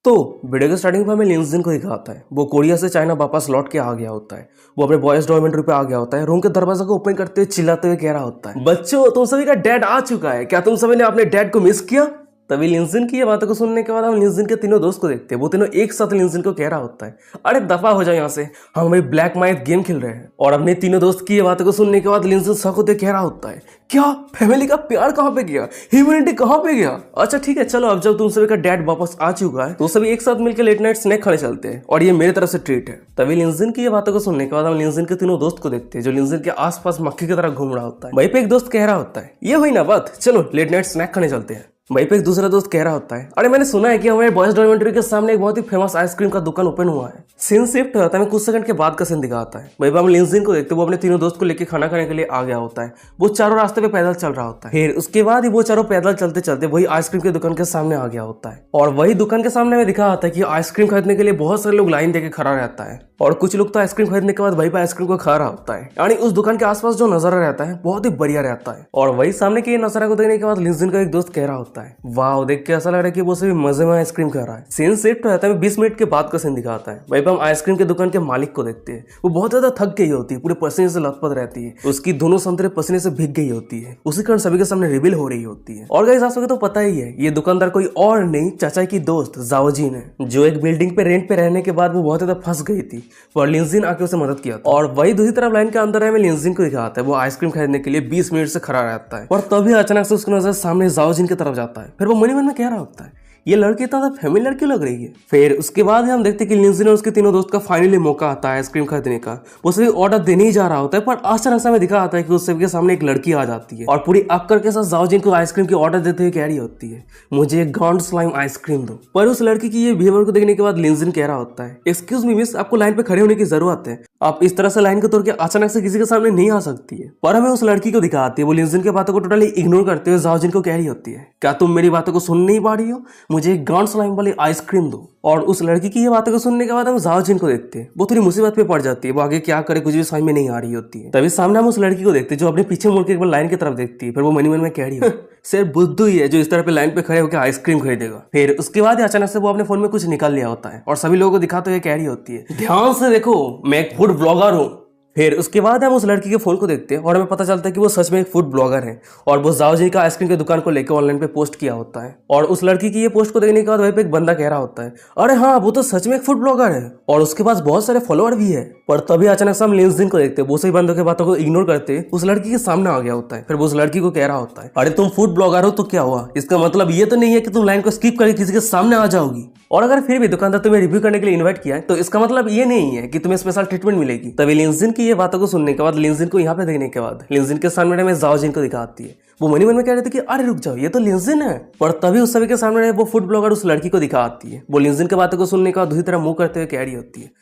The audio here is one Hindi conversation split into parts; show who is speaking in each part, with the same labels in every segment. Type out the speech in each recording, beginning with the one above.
Speaker 1: तो वीडियो के स्टार्टिंग में हमें लिंजिन को दिखाता है। वो कोरिया से चाइना वापस लौट के आ गया होता है। वो अपने बॉयज डॉर्मेंट्री पे आ गया होता है। रूम के दरवाजा को ओपन करते हुए चिल्लाते हुए कह रहा होता है, बच्चों तुम सभी का डैड आ चुका है, क्या तुम सभी ने अपने डैड को मिस किया। तभी लिंजिन की ये बातों को सुनने के बाद हम लिंजिन के तीनों दोस्त को देखते हैं। वो तीनों एक साथ लिंजिन को कह रहा होता है, अरे दफा हो जाओ यहाँ से, हम भाई ब्लैक माइथ गेम खेल रहे हैं। और अपने तीनों दोस्त की ये बातों को सुनने के बाद लिंजिन शौक होते कह रहा होता है, क्या फैमिली का प्यार कहाँ पे गया, ह्यूमैनिटी कहाँ पे गया। अच्छा ठीक है चलो, अब जब तुम सभी का डैड वापस आ चुका है तो सभी एक साथ मिलकर लेट नाइट स्नैक खाने चलते हैं और ये मेरी तरफ से ट्रीट है। तभी लिंजिन की ये बातों को सुनने के बाद हम लिंजिन के तीनों दोस्त को देखते हैं जो लिंजिन के आसपास मक्खी की तरह घूम रहा होता है। वहीं पे एक दोस्त कह रहा होता है, ये हुई ना बात, चलो लेट नाइट स्नैक खाने चलते हैं। वहीं पे एक दूसरा दोस्त कह रहा होता है, अरे मैंने सुना है कि हमारे बॉयज डॉर्मेंट्री के सामने एक बहुत ही फेमस आइसक्रीम का दुकान ओपन हुआ है। सीन शिफ्ट होता है, कुछ सेकंड के बाद का सीन दिखाता है। वहीं पे हम लिंजिन को देखते हैं, वो अपने तीनों दोस्त को लेकर खाना खाने के लिए आ गया होता है। वो चारों रास्ते पे पैदल चल रहा होता है। फिर उसके बाद ही वो चारों पैदल चलते चलते वही आइसक्रीम की दुकान के सामने आ गया होता है। और वही दुकान के सामने में दिखा होता है कि आइसक्रीम खरीदने के लिए बहुत सारे लोग लाइन देके खड़ा रहता है और कुछ लोग तो आइसक्रीम खरीदने के बाद वहीं पे आइसक्रीम को खा रहा होता है। यानी उस दुकान के आसपास जो नजारा रहता है बहुत ही बढ़िया रहता है। और वही सामने के नजारा को देखने के बाद लिंजिन का एक दोस्त कह रहा होता है, वाह देख के ऐसा लग रहा है कि वो सभी मजे में आइसक्रीम खा रहा है। सीन शिफ्ट रहता है, 20 मिनट के बाद का सीन दिखाता है। वहीं पे हम आइसक्रीम के दुकान के मालिक को देखते हैं। वो बहुत ज्यादा थक गई होती है, पूरे पसीने से लथपथ रहती है, उसकी दोनों संतरे पसीने से भीग गई होती है। उसी कारण सभी के सामने रिवील हो रही होती है। और गाइस आप सबको तो पता ही है, ये दुकानदार कोई और नहीं चाचा की दोस्त जाओजिन है, जो एक बिल्डिंग पे रेंट पे रहने के बाद वो बहुत ज्यादा फंस गई थी और लिंजिन आके उसे मदद किया। और वही दूसरी तरफ लाइन के अंदर हमें लिंजिन को दिखाता है। वो आइसक्रीम खरीदने के लिए 20 मिनट से खड़ा रहता है और तभी अचानक से उसकी नजर सामने जाओजिन की तरफ जाता है। फिर वो मन में कह रहा होता है, ये लड़की इतना फैमिलियर क्यों लग रही है। फिर उसके बाद हम देखते हैं कि लिंजिन और उसके तीनों दोस्त का फाइनली मौका आता है आइसक्रीम खरीदने का। वो सभी ऑर्डर देने ही जा रहा होता है, पर अचानक से हमें दिखा आता है कि उस सभी के सामने एक लड़की आ जाती है और पूरी अक्कर के साथ जाओजिन को आइसक्रीम की ऑर्डर देते हुए कह रही होती है, मुझे एक ग्राउंड स्लाइम आइसक्रीम दो। पर उस लड़की की ये बिहेवियर को देखने के बाद लिंजिन कह रहा होता है, एक्सक्यूज मी मिस, आपको लाइन पे खड़े होने की जरूरत है, आप इस तरह से लाइन को तोड़ के अचानक से किसी के सामने नहीं आ सकती है। पर हमें उस लड़की को दिखाती है, वो लिंजिन की बातों को टोटली इग्नोर करते हुए जाओजिन को कह रही होती है, क्या तुम मेरी बातों को सुन नहीं पा रही हो, मुझे एक ग्राउंड स्लाइम वाली आइसक्रीम दो। और उस लड़की की ये बातों को सुनने के बाद हम जाओजिन को देखते हैं। वो थोड़ी मुसीबत पे पड़ जाती है, वो आगे क्या करे कुछ भी समझ में नहीं आ रही होती है। तभी सामने हम उस लड़की को देखते हैं जो अपने पीछे मुड़ के एक बार लाइन की तरफ देखती है। फिर वो मनी मन में कह रही है, सिर्फ बुद्धू ही है जो इस तरह पे लाइन पे खड़े होकर आइसक्रीम खरीदेगा। फिर उसके बाद अचानक से वो अपने फोन में कुछ निकाल लिया होता है और सभी लोगों को दिखाते हुए कह रही होती है, ध्यान से देखो मैं एक फूड ब्लॉगर हूँ। फिर उसके बाद हम उस लड़की के फोन को देखते हैं और हमें पता चलता है कि वो सच में एक फूड ब्लॉगर है और वो जाओजिन का आइसक्रीम की दुकान को लेकर ऑनलाइन पे पोस्ट किया होता है। और उस लड़की की ये पोस्ट को देखने के बाद वहीं पे एक बंदा कह रहा होता है, अरे हाँ वो तो सच में एक फूड ब्लॉगर है और उसके पास बहुत सारे फॉलोअर भी है। पर तभी अचानक से हम लिंजिन को देखते हैं, वो सही बंदों की बातों को इग्नोर करते उस लड़की के सामने आ गया होता है। फिर वो उस लड़की को कह रहा होता है, अरे तुम फूड ब्लॉगर हो तो क्या हुआ, इसका मतलब ये तो नहीं है कि तुम लाइन को स्किप करके किसी के सामने आ जाओगी। और अगर फिर भी दुकानदार तुम्हें रिव्यू करने के लिए इन्वाइट किया है तो इसका मतलब ये नहीं है कि तुम्हें स्पेशल ट्रीटमेंट मिलेगी। तभी लिंजिन की ये बातों को सुनने के बाद, लिंजिन को यहाँ पे देखने के बाद लिंजिन के सामने में जाओजिन को दिखाती है। वो मन में कह रहे थे कि अरे रुक जाओ ये तो लिंजिन है। पर तभी उस सभी के सामने वो फूड ब्लॉगर उस लड़की को दिखाती है। वो लिंजिन की बातों को सुनने के बाद दूसरी तरह मुंह करते हुए कह रही होती है,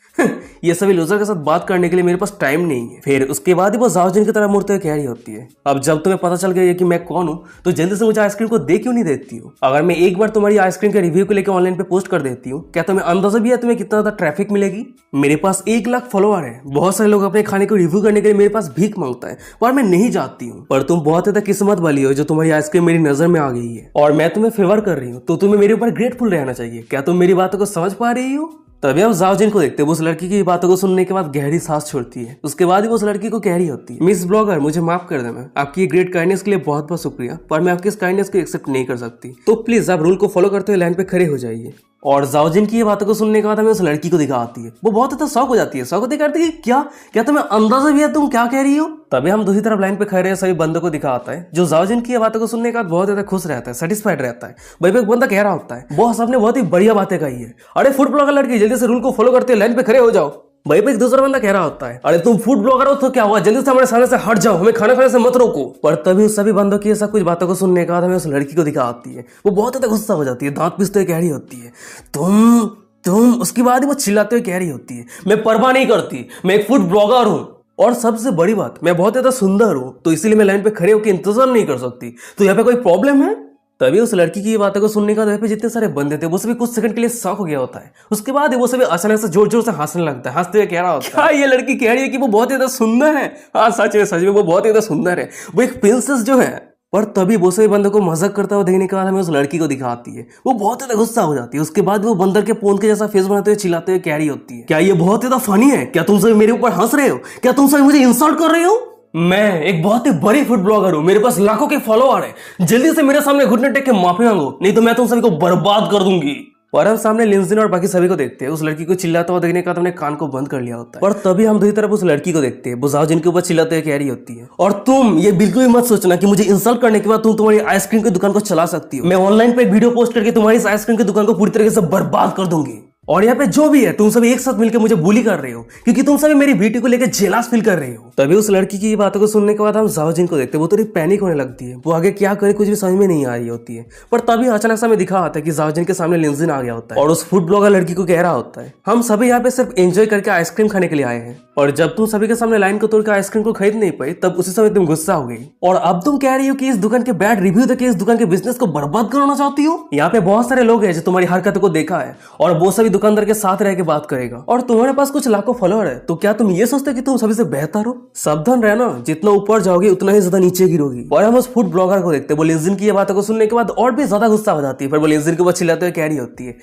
Speaker 1: ये सभी लूजर के साथ बात करने के लिए मेरे पास टाइम नहीं है। फिर उसके बाद ही वो जाओजिन की तरह मुड़ते हुए कह रही होती है, अब जब तुम्हें पता चल गया कि मैं कौन हूँ तो जल्दी से मुझे आइसक्रीम को दे क्यों नहीं देती हो। अगर मैं एक बार तुम्हारी आइसक्रीम के रिव्यू को लेकर ऑनलाइन पे पोस्ट कर देती हूँ, क्या तुम्हें अंदाजा भी है तुम्हें कितना ज्यादा ट्रैफिक मिलेगी। मेरे पास 1 लाख फॉलोअर है, बहुत सारे लोग अपने खाने को रिव्यू करने के लिए मेरे पास भीख मांगता है पर मैं नहीं जाती हूँ। पर तुम बहुत ज्यादा किस्मत वाली हो जो तुम्हारी आइसक्रीम मेरी नजर में आ गई है और मैं तुम्हें फेवर कर रही हूँ, तो तुम्हें मेरे ऊपर ग्रेटफुल रहना चाहिए। क्या तुम मेरी बातों को समझ पा रही हो। तभी हम जाओजिन को देखते हैं, उस लड़की की बातों को सुनने के बाद गहरी सांस छोड़ती है। उसके बाद ही वो उस लड़की को कह रही होती है, मिस ब्लॉगर मुझे माफ कर देना, आपकी ये ग्रेट काइंडनेस के लिए बहुत बहुत शुक्रिया, पर मैं आपकी इस काइंडनेस को एक्सेप्ट नहीं कर सकती, तो प्लीज आप रूल को फॉलो करते हुए लाइन पे खड़े हो जाइए। और जाओजिन की ये बातों को सुनने के बाद हमें उस लड़की को दिखाती है। वो बहुत ज्यादा शॉक हो जाती है, शॉक होती करती है, क्या तुम्हें अंदाजा भी है तुम क्या कह रही हो। तभी हम दूसरी तरफ लाइन पे खड़े सभी बंदों को दिखाता है जो जाओजिन की ये बातों को सुनने के बाद बहुत ज्यादा खुश रहता है, सेटिस्फाइड रहता है। वही पे एक बंदा कह रहा होता है, बॉस आपने बहुत ही बढ़िया बातें कही है, अरे फूड ब्लॉगर लड़की जल्दी से रूल को फॉलो करते लाइन पे खड़े हो जाओ। वहीं पे एक दूसरा बंदा कह रहा होता है, अरे तुम फूड ब्लॉगर हो तो क्या हुआ, जल्दी से हमारे सामने से हट जाओ, हमें खाना खाने से मत रोको। पर तभी उस सभी बंदों की सब कुछ बातों को सुनने के बाद हमें उस लड़की को दिखाती है। वो बहुत ज्यादा गुस्सा हो जाती है, दांत पीसते हुए कह रही होती है, तुम उसके बाद ही वो चिल्लाते हुए कह रही होती है, मैं परवाह नहीं करती, मैं एक फूड ब्लॉगर हूँ और सबसे बड़ी बात मैं बहुत ज्यादा सुंदर हूँ, तो इसीलिए मैं लाइन पे खड़े होकर इंतजार नहीं कर सकती, तो यहाँ पे कोई प्रॉब्लम है। तभी उस लड़की की ये बातों को सुनने का वहाँ पे जितने सारे बंदे थे वो सभी कुछ सेकंड के लिए शॉक हो गया होता है। उसके बाद वो सभी अचानक से जोर जोर से हंसने लगता है, हंसते हुए कह रहा होता है, ये लड़की कह रही है कि वो बहुत ज्यादा सुंदर है। हाँ सच में वो बहुत ज्यादा सुंदर है, वो एक प्रिंसेस जो है। पर तभी वो सभी बंदर को मजाक करता हुआ देखने के बाद हमें उस लड़की को दिखाती है। वो बहुत ज्यादा गुस्सा हो जाती है। उसके बाद वो बंदर के पोंद के जैसा फेस बनाते हुए चिल्लाते हुए कह रही होती है, क्या ये बहुत ज्यादा फनी है? क्या तुम सभी मेरे ऊपर हंस रहे हो? क्या तुम सभी मुझे इंसल्ट कर रहे हो? मैं एक बहुत ही बड़ी फूड ब्लॉगर हूँ, मेरे पास लाखों के फॉलोअर हैं। जल्दी से मेरे सामने घुटने टेक के माफी मांगो, नहीं तो मैं तुम सभी को बर्बाद कर दूंगी। और हम सामने लिंजिन और बाकी सभी को देखते हैं। उस लड़की को चिल्लाता हुआ देखने का हमने कान को बंद कर लिया होता है। और तभी हम दूसरी तरफ उस लड़की को देखते हैं, बुझाओ जिनके ऊपर चिल्लाते हुए कह रही होती है, और तुम ये बिल्कुल भी मत सोचना कि मुझे इंसल्ट करने के बाद तुम तुम्हारी आइसक्रीम की दुकान को चला सकती हो। मैं ऑनलाइन पे एक वीडियो पोस्ट करके तुम्हारी इस आइसक्रीम की दुकान को पूरी तरीके से बर्बाद कर दूंगी। और यहाँ पे जो भी है तुम सभी एक साथ मिलकर मुझे बुली कर रहे हो क्योंकि तुम सभी मेरी ब्यूटी को लेकर जेलस फील कर रहे हो। तभी उस लड़की की ये बातों को सुनने के बाद हम जाओ जिन को देखते हैं। वो थोड़ी पैनिक होने लगती है। वो आगे क्या करे कुछ भी समझ में नहीं आ रही होती है। पर तभी अचानक से हमें दिखा आता है कि जाओ जिन के सामने लिंजिन आ गया होता है और उस फूड ब्लॉगर लड़की को कह रहा होता है, हम सभी यहाँ पे सिर्फ एंजॉय करके आइसक्रीम खाने के लिए आए हैं, और जब तुम सभी के सामने लाइन को तोड़कर आइसक्रीम को खरीद नहीं पाई तब उसी समय तुम गुस्सा हो गई, और अब तुम कह रही हो कि इस दुकान के बैड रिव्यू देके इस दुकान के बिजनेस को बर्बाद करना चाहती हो। यहाँ पे बहुत सारे लोग हैं जो तुम्हारी हरकतों को देखा है और वो सभी दुकानदार के साथ रह के बात करेगा, और तुम्हारे पास कुछ लाखों फॉलोअर है, तो क्या तुम ये सोचते कि तुम सभी से बेहतर हो? सावधान रहना, जितना ऊपर जाओगे उतना ही ज्यादा नीचे गिरोगी। और हम उस फूड ब्लॉगर को देखते हैं। वो लिंजिन की ये बातों को सुनने के बाद और भी ज्यादा गुस्सा हो जाती है। पर वो लिंजिन के ऊपर चिल्लाते हुए कह रही होती है,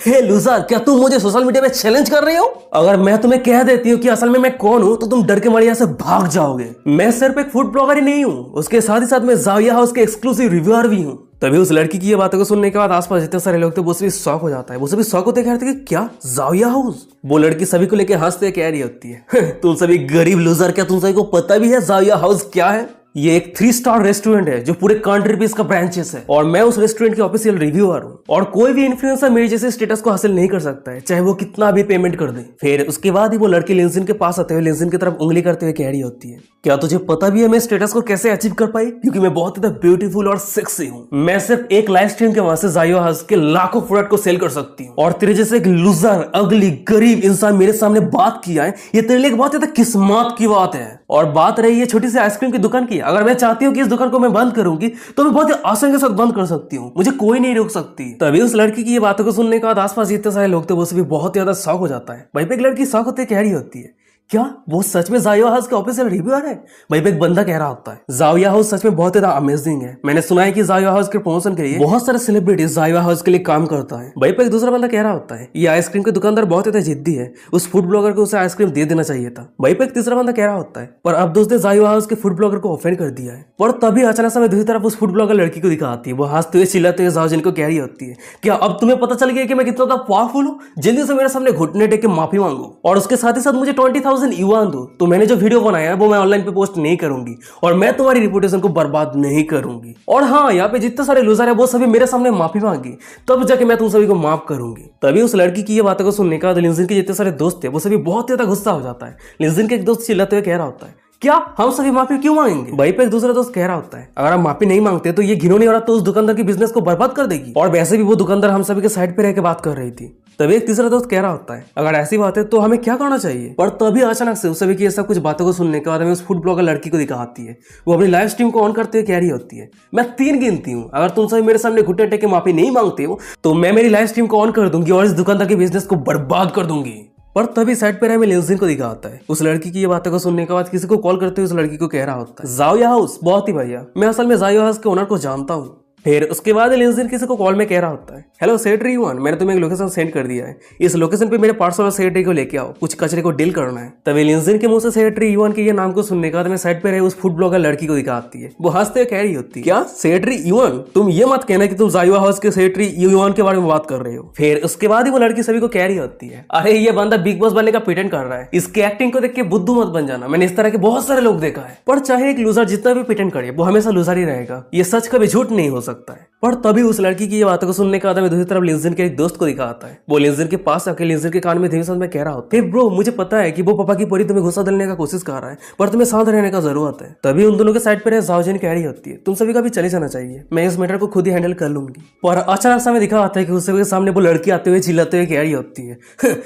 Speaker 1: हे लूजर, क्या तुम मुझे सोशल मीडिया पे चैलेंज कर रही हो? अगर मैं तुम्हें कह देती हूँ कि असल में मैं कौन हूँ तो तुम डर के मारे यहाँ से भाग जाओगे। मैं सिर्फ एक फूड ब्लॉगर ही नहीं हूँ, उसके साथ ही साथ मैं जाविया हाउस के एक्सक्लूसिव रिव्यूअर भी हूँ। तभी उस लड़की की ये बातों को सुनने के बाद आसपास जितने सारे लोग थे वो सभी शॉक हो जाता है। वो सभी शॉक होते कह रहे थे कि क्या जाविया हाउस? वो लड़की सभी को लेकर हंसते कह रही होती है, तुम सभी गरीब लूजर, क्या तुम सभी को पता भी है जाविया हाउस क्या है? ये एक 3 स्टार रेस्टोरेंट है जो पूरे कंट्री पे इसका ब्रांचेस है, और मैं उस रेस्टोरेंट के ऑफिशियल रिव्यूअर हूँ, और कोई भी इन्फ्लुएंसर मेरे जैसे स्टेटस को हासिल नहीं कर सकता है, चाहे वो कितना भी पेमेंट कर दे। फिर उसके बाद ही वो लड़की लिंजिन के पास आते हुए लिंजिन की तरफ उंगली करते हुए कह रही होती है, क्या तुझे पता भी है मैं स्टेटस को कैसे अचीव कर पाई? क्योंकि मैं बहुत ही ब्यूटीफुल और सेक्सी हूँ। मैं सिर्फ एक लाइव स्ट्रीम के वहां से जाविया हाउस के लाखों प्रोडक्ट को सेल कर सकती हूँ, और तेरे जैसे एक लूजर अगली गरीब इंसान मेरे सामने बात किया है, ये तेरे लिए बहुत ज्यादा किस्मत की बात है। और बात रही है छोटी सी आइसक्रीम की दुकान की, अगर मैं चाहती हूँ कि इस दुकान को मैं बंद करूंगी तो मैं बहुत ही आसानी के साथ बंद कर सकती हूँ, मुझे कोई नहीं रोक सकती। तभी उस लड़की की ये बातों को सुनने के बाद आसपास जितने सारे लोग थे वो सभी बहुत ज्यादा शॉक हो जाता है। वहीं पे एक लड़की शॉक होते कह रही होती है, क्या वो सच में जाविया हाउस का ऑफिशियल रिव्यूअर है? वहीं पे एक बंदा कह रहा होता है, जाविया हाउस सच में बहुत ज्यादा अमेजिंग है। मैंने सुना है कि जाविया हाउस के प्रमोशन के लिए बहुत सारे सेलिब्रिटीज जाविया हाउस के लिए काम करता है। वहीं पे एक दूसरा बंदा कह रहा होता है, ये आइसक्रीम के दुकानदार बहुत ज्यादा जिद्दी है, उस फूड ब्लॉगर को उसे आइसक्रीम दे देना चाहिए था। वहीं पे एक तीसरा बंदा कह रहा होता है, पर अब दोस्त ने जाविया हाउस के फूड ब्लॉगर को ऑफेंड कर दिया है। पर तभी अचानक से दूसरी तरफ उस फूड ब्लॉगर लड़की को दिखाती है। वो हंसते हुए चिल्लाते हुए जाओ जिनको कह रही होती है, क्या अब तुम्हें पता चल गया कि मैं कितना ज्यादा पावरफुल हूँ? जल्दी से मेरे सामने घुटने टेक के माफी मांगो, और उसके साथ ही साथ मुझे 20,000 युआन दो, तो मैंने जो वीडियो बनाया है वो मैं ऑनलाइन पे पोस्ट नहीं करूंगी, और मैं तुम्हारी रिपुटेशन को बर्बाद नहीं करूंगी। और हाँ, यहाँ पे जितने सारे लूजर है वो सभी मेरे सामने माफी मांगी, तब जाके मैं तुम सभी को माफ करूंगी। तभी उस लड़की की ये बातों को सुनने का लिंजिन के जितने सारे दोस्त थे वो सभी बहुत ज्यादा गुस्सा हो जाता है। लिंजिन के एक दोस्त चिल्लाते हुए कह रहा होता है, क्या हम सभी माफी क्यों मांगेंगे? वहीं पे एक दूसरा दोस्त कह रहा होता है, अगर हम माफी नहीं मांगते तो ये घिनौनी औरत तो उस दुकानदार की बिजनेस को बर्बाद कर देगी, और वैसे भी वो दुकानदार हम सभी के साइड पे रह के बात कर रही थी। तभी एक तीसरा दोस्त कह रहा होता है, अगर ऐसी बात है तो हमें क्या करना चाहिए? पर तभी अचानक से उस सभी की ये सब कुछ बातों को सुनने के बाद हमें उस फूड ब्लॉगर लड़की को दिखाती है। वो अपनी लाइव स्ट्रीम को ऑन करते हुए कह रही होती है, मैं 3 गिनती हूँ, अगर तुम सभी मेरे सामने घुटने टेक के माफी नहीं मांगते हो तो मैं मेरी लाइव स्ट्रीम को ऑन कर दूंगी और इस दुकानदार के बिजनेस को बर्बाद कर दूंगी। पर तभी साइड पर हमें लिंजिन को दिखा होता है। उस लड़की की ये बातों को सुनने के बाद किसी को कॉल करते हुए उस लड़की को कह रहा होता है, जाविया हाउस, बहुत ही बढ़िया, मैं असल में जाविया हाउस के ओनर को जानता हूँ। फिर उसके बाद लिंजिन किसी को कॉल में कह रहा होता है, हेलो सेक्रेटरी युआन, मैंने तुम्हें एक लोकेशन सेंड कर दिया है, इस लोकेशन पे मेरे पार्सल और सेक्रेटरी को लेके आओ, कुछ कचरे को डील करना है। तभी लिंजिन के मुंह से सेक्रेटरी युआन के ये नाम को सुनने के बाद मैं साइड पे रहे उस फूड ब्लॉगर लड़की को दिखाती है। वो हंसते हुए कह रही होती है, क्या सेक्रेटरी युआन? तुम ये मत कहना कि तुम जाविया हाउस के सेक्रेटरी युआन के बारे में बात कर रहे हो। फिर उसके बाद ही वो लड़की सभी को कह रही होती है, अरे ये बंदा बिग बॉस बनने का प्रिटेंड कर रहा है, इसकी एक्टिंग को देख के बुद्धू मत बन जाना, मैंने इस तरह के बहुत सारे लोग देखा है। पर चाहे एक लूजर जितना भी प्रिटेंड करे वो हमेशा लूजर ही रहेगा, ये सच कभी झूठ नहीं हो सकता है। पर तभी उस लड़की की ये बातों को सुनने के बाद मैं दूसरी तरफ लिंजिन के एक दोस्त को दिखाता है। वो लिंजिन के पास आके लिंजिन के कान में धीमे साथ में कह रहा होता है, ब्रो मुझे पता है कि वो पापा की परी तुम्हें गुस्सा दिलाने का कोशिश कर रहा है, पर तुम्हें शांत रहने का जरूरत है। तभी उन दोनों के साइड पर जाओजिन कह रही होती है, तुम सभी का भी चले जाना चाहिए, मैं इस मैटर को खुद ही हैंडल कर लूंगी। पर अचानक से दिखा आता है कि उस सभी के सामने वो लड़की आते हुए चिल्लाते हुए कह रही होती है,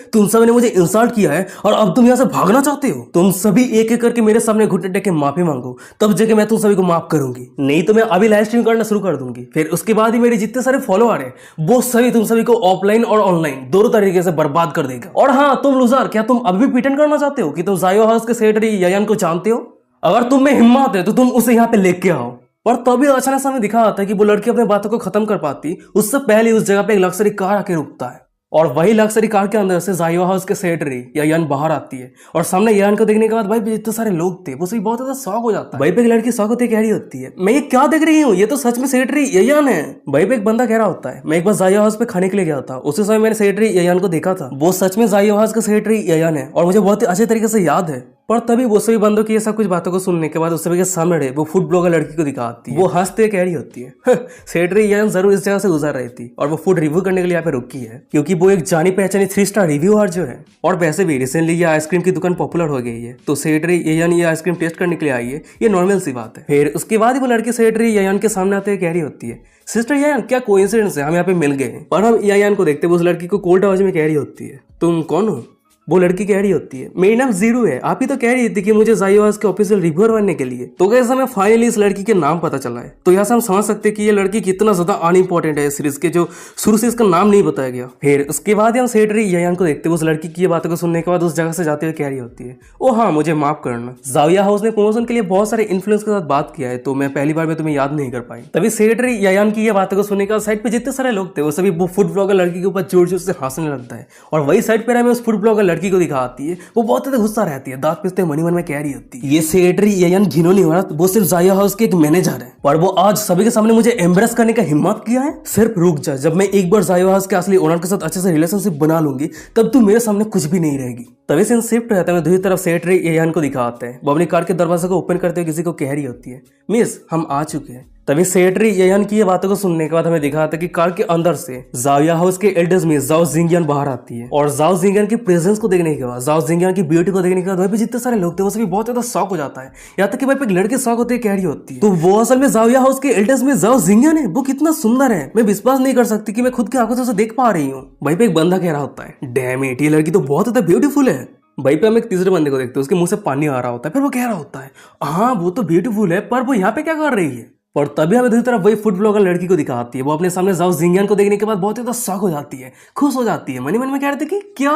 Speaker 1: तुम सभी ने मुझे इंसल्ट किया है और अब तुम यहाँ से भागना चाहते हो? तुम सभी एक एक करके मेरे सामने घुटने टेक के माफी मांगो, तब जाके मैं तुम सभी को माफ करूंगी, नहीं तो मैं अभी लाइव स्ट्रीम करना शुरू कर दूंगी। फिर उसके बाद ही मेरे जितने सारे फॉलोअर है वो सभी तुम सभी को ऑफलाइन और ऑनलाइन दोनों तरीके से बर्बाद कर देगा। और हाँ, तुम लूजर, क्या तुम अभी भी प्रिटेंड करना चाहते हो कि तुम जाविया हाउस के सेक्रेटरी यायान को जानते हो? अगर तुम में हिम्मत है तो तुम उसे यहाँ पे लेके आओ। पर तभी अचानक से हमें दिखा आता है कि वो लड़की अपने बातों को खत्म कर पाती उससे पहले उस जगह पे एक लग्जरी कार आके रुकता है और वही लग्जरी कार के अंदर से जाइवा हाउस के सेक्रेटरी यायान बाहर आती है और सामने यायान को देखने के बाद भाई इतने सारे लोग थे वो सभी बहुत ज्यादा शॉक हो जाता है। भाई पे एक लड़की शॉक होती कह रही होती है मैं ये क्या देख रही हूँ, ये तो सच में सेक्रेटरी यायान है। भाई पे एक बंदा कह रहा होता है मैं एक बार जाइवा हाउस पे खाने के लिए गया था, उसी समय मैंने सेक्रेटरी यायान को देखा था, वो सच में जाइवा हाउस का सेक्रेटरी यायान है और मुझे बहुत ही अच्छे तरीके से याद है। पर तभी वो सभी बंदों की ये सब कुछ बातों को सुनने के बाद उस सभी के सामने वो फूड ब्लॉगर लड़की को दिखाती है, वो हंसते कह रही होती है सेक्रेटरी यायान जरूर इस जगह से गुजर रही थी और वो फूड रिव्यू करने के लिए यहाँ पे रुकी है क्योंकि वो एक जानी पहचानी 3 स्टार रिव्यूअर जो है। और वैसे भी रिसेंटली ये आइसक्रीम की दुकान पॉपुलर हो गई है तो सेक्रेटरी यायान ये आइसक्रीम टेस्ट करने के लिए आई है, ये नॉर्मल सी बात है। फिर उसके बाद ही वो लड़की सेक्रेटरी यायान के सामने आते कह रही होती है सिस्टर यायान क्या कोइंसिडेंस है हम यहाँ पे मिल गए। और हम यायान को देखते उस लड़की को कोल्ड आवाज में कह रही होती है तुम कौन हो। वो लड़की कह रही होती है मेरा नाम जीरू है, आप ही तो कह रही थी कि मुझे जाइवा के ऑफिशियल रिव्यूअर बनने के लिए। तो कैसे हमें फाइनली इस लड़की के नाम पता चला है, तो यहाँ से हम समझ सकते हैं कि ये लड़की कितना ज्यादा अनइम्पोर्टेंट है इस सीरीज के, जो शुरू से इसका नाम नहीं बताया गया। फिर उसके बाद हम सेक्रेटरी यायान को देखते उस लड़की की ये बातों को सुनने के बाद उस जगह से जाते हुए कह रही होती है ओ हाँ मुझे माफ करना, जाविया हाउस ने प्रमोशन के लिए बहुत सारे इन्फ्लुएंस के साथ बात किया है तो मैं पहली बार में तुम्हें याद नहीं कर पाई। तभी सेक्रेटरी यायान की ये बातों को सुनने के बाद साइड पे जितने सारे लोग थे वो सभी वो फूड ब्लॉगर लड़की के ऊपर जोर जोर से हंसने लगता है और वही साइड पे हमें उस फूड ब्लॉगर लड़की को दिखाती है, वो बहुत ज्यादा गुस्सा रहती है, दांत पिसते मन ही मन में कह रही होती है ये सेक्रेटरी यायान घिनो नहीं हो रहा, वो सिर्फ जाइवा हाउस के एक मैनेजर है और वो आज सभी के सामने मुझे एम्ब्रेस करने का हिम्मत किया है। सिर्फ रुक जा, जब मैं एक बार जाइवा हाउस के असली ओनर के साथ अच्छे से रिलेशनशिप बना लूंगी तब तू मेरे सामने कुछ भी नहीं रहेगी। तभी से शिफ्ट रहता है, दूसरी तरफ सेक्रेटरी यायान को दिखाते हैं, वो अपनी कार के दरवाजे को ओपन करते हुए किसी को कह रही होती है मिस हम आ चुके हैं। तभी सेक्रेटरी यायान की ये बातों को सुनने के बाद हमें दिखाता है कि कार के अंदर से जाविया हाउस के एल्डर्स में जाओ जिंगियन बाहर आती है और जाओ जिंगियन की प्रेजेंस को देखने के बाद, जाओ जिंगियन की ब्यूटी को देखने के बाद वहीं पे जितने सारे लोग थे वो सभी बहुत ज्यादा शॉक हो जाता है, यहाँ तक कि भाई एक लड़के शॉक होते कह रही होती है तो वो असल में जाविया हाउस के एल्डर्स में जाओ जिंगियन है, वो कितना सुंदर है, मैं विश्वास नहीं कर सकती कि मैं खुद की आंखों से उसे देख पा रही हूँ। भाई पे एक बंदा कह रहा होता है डैम इट ये लड़की तो बहुत ज्यादा ब्यूटीफुल है। भाई पे हम एक तीसरे बंदे को देखते हैं, उसके मुंह से पानी आ रहा होता है, फिर वो कह रहा होता है हाँ वो तो ब्यूटीफुल है पर वो यहाँ पे क्या कर रही है। और तभी हमें दूसरी तरफ वही फूड ब्लॉगर लड़की को दिखाती है, वो अपने सामने जाओ जिंगियन को देखने के बाद बहुत ज्यादा शॉक हो जाती है, खुश हो जाती है, मन ही मन में कह रहे थे कि क्या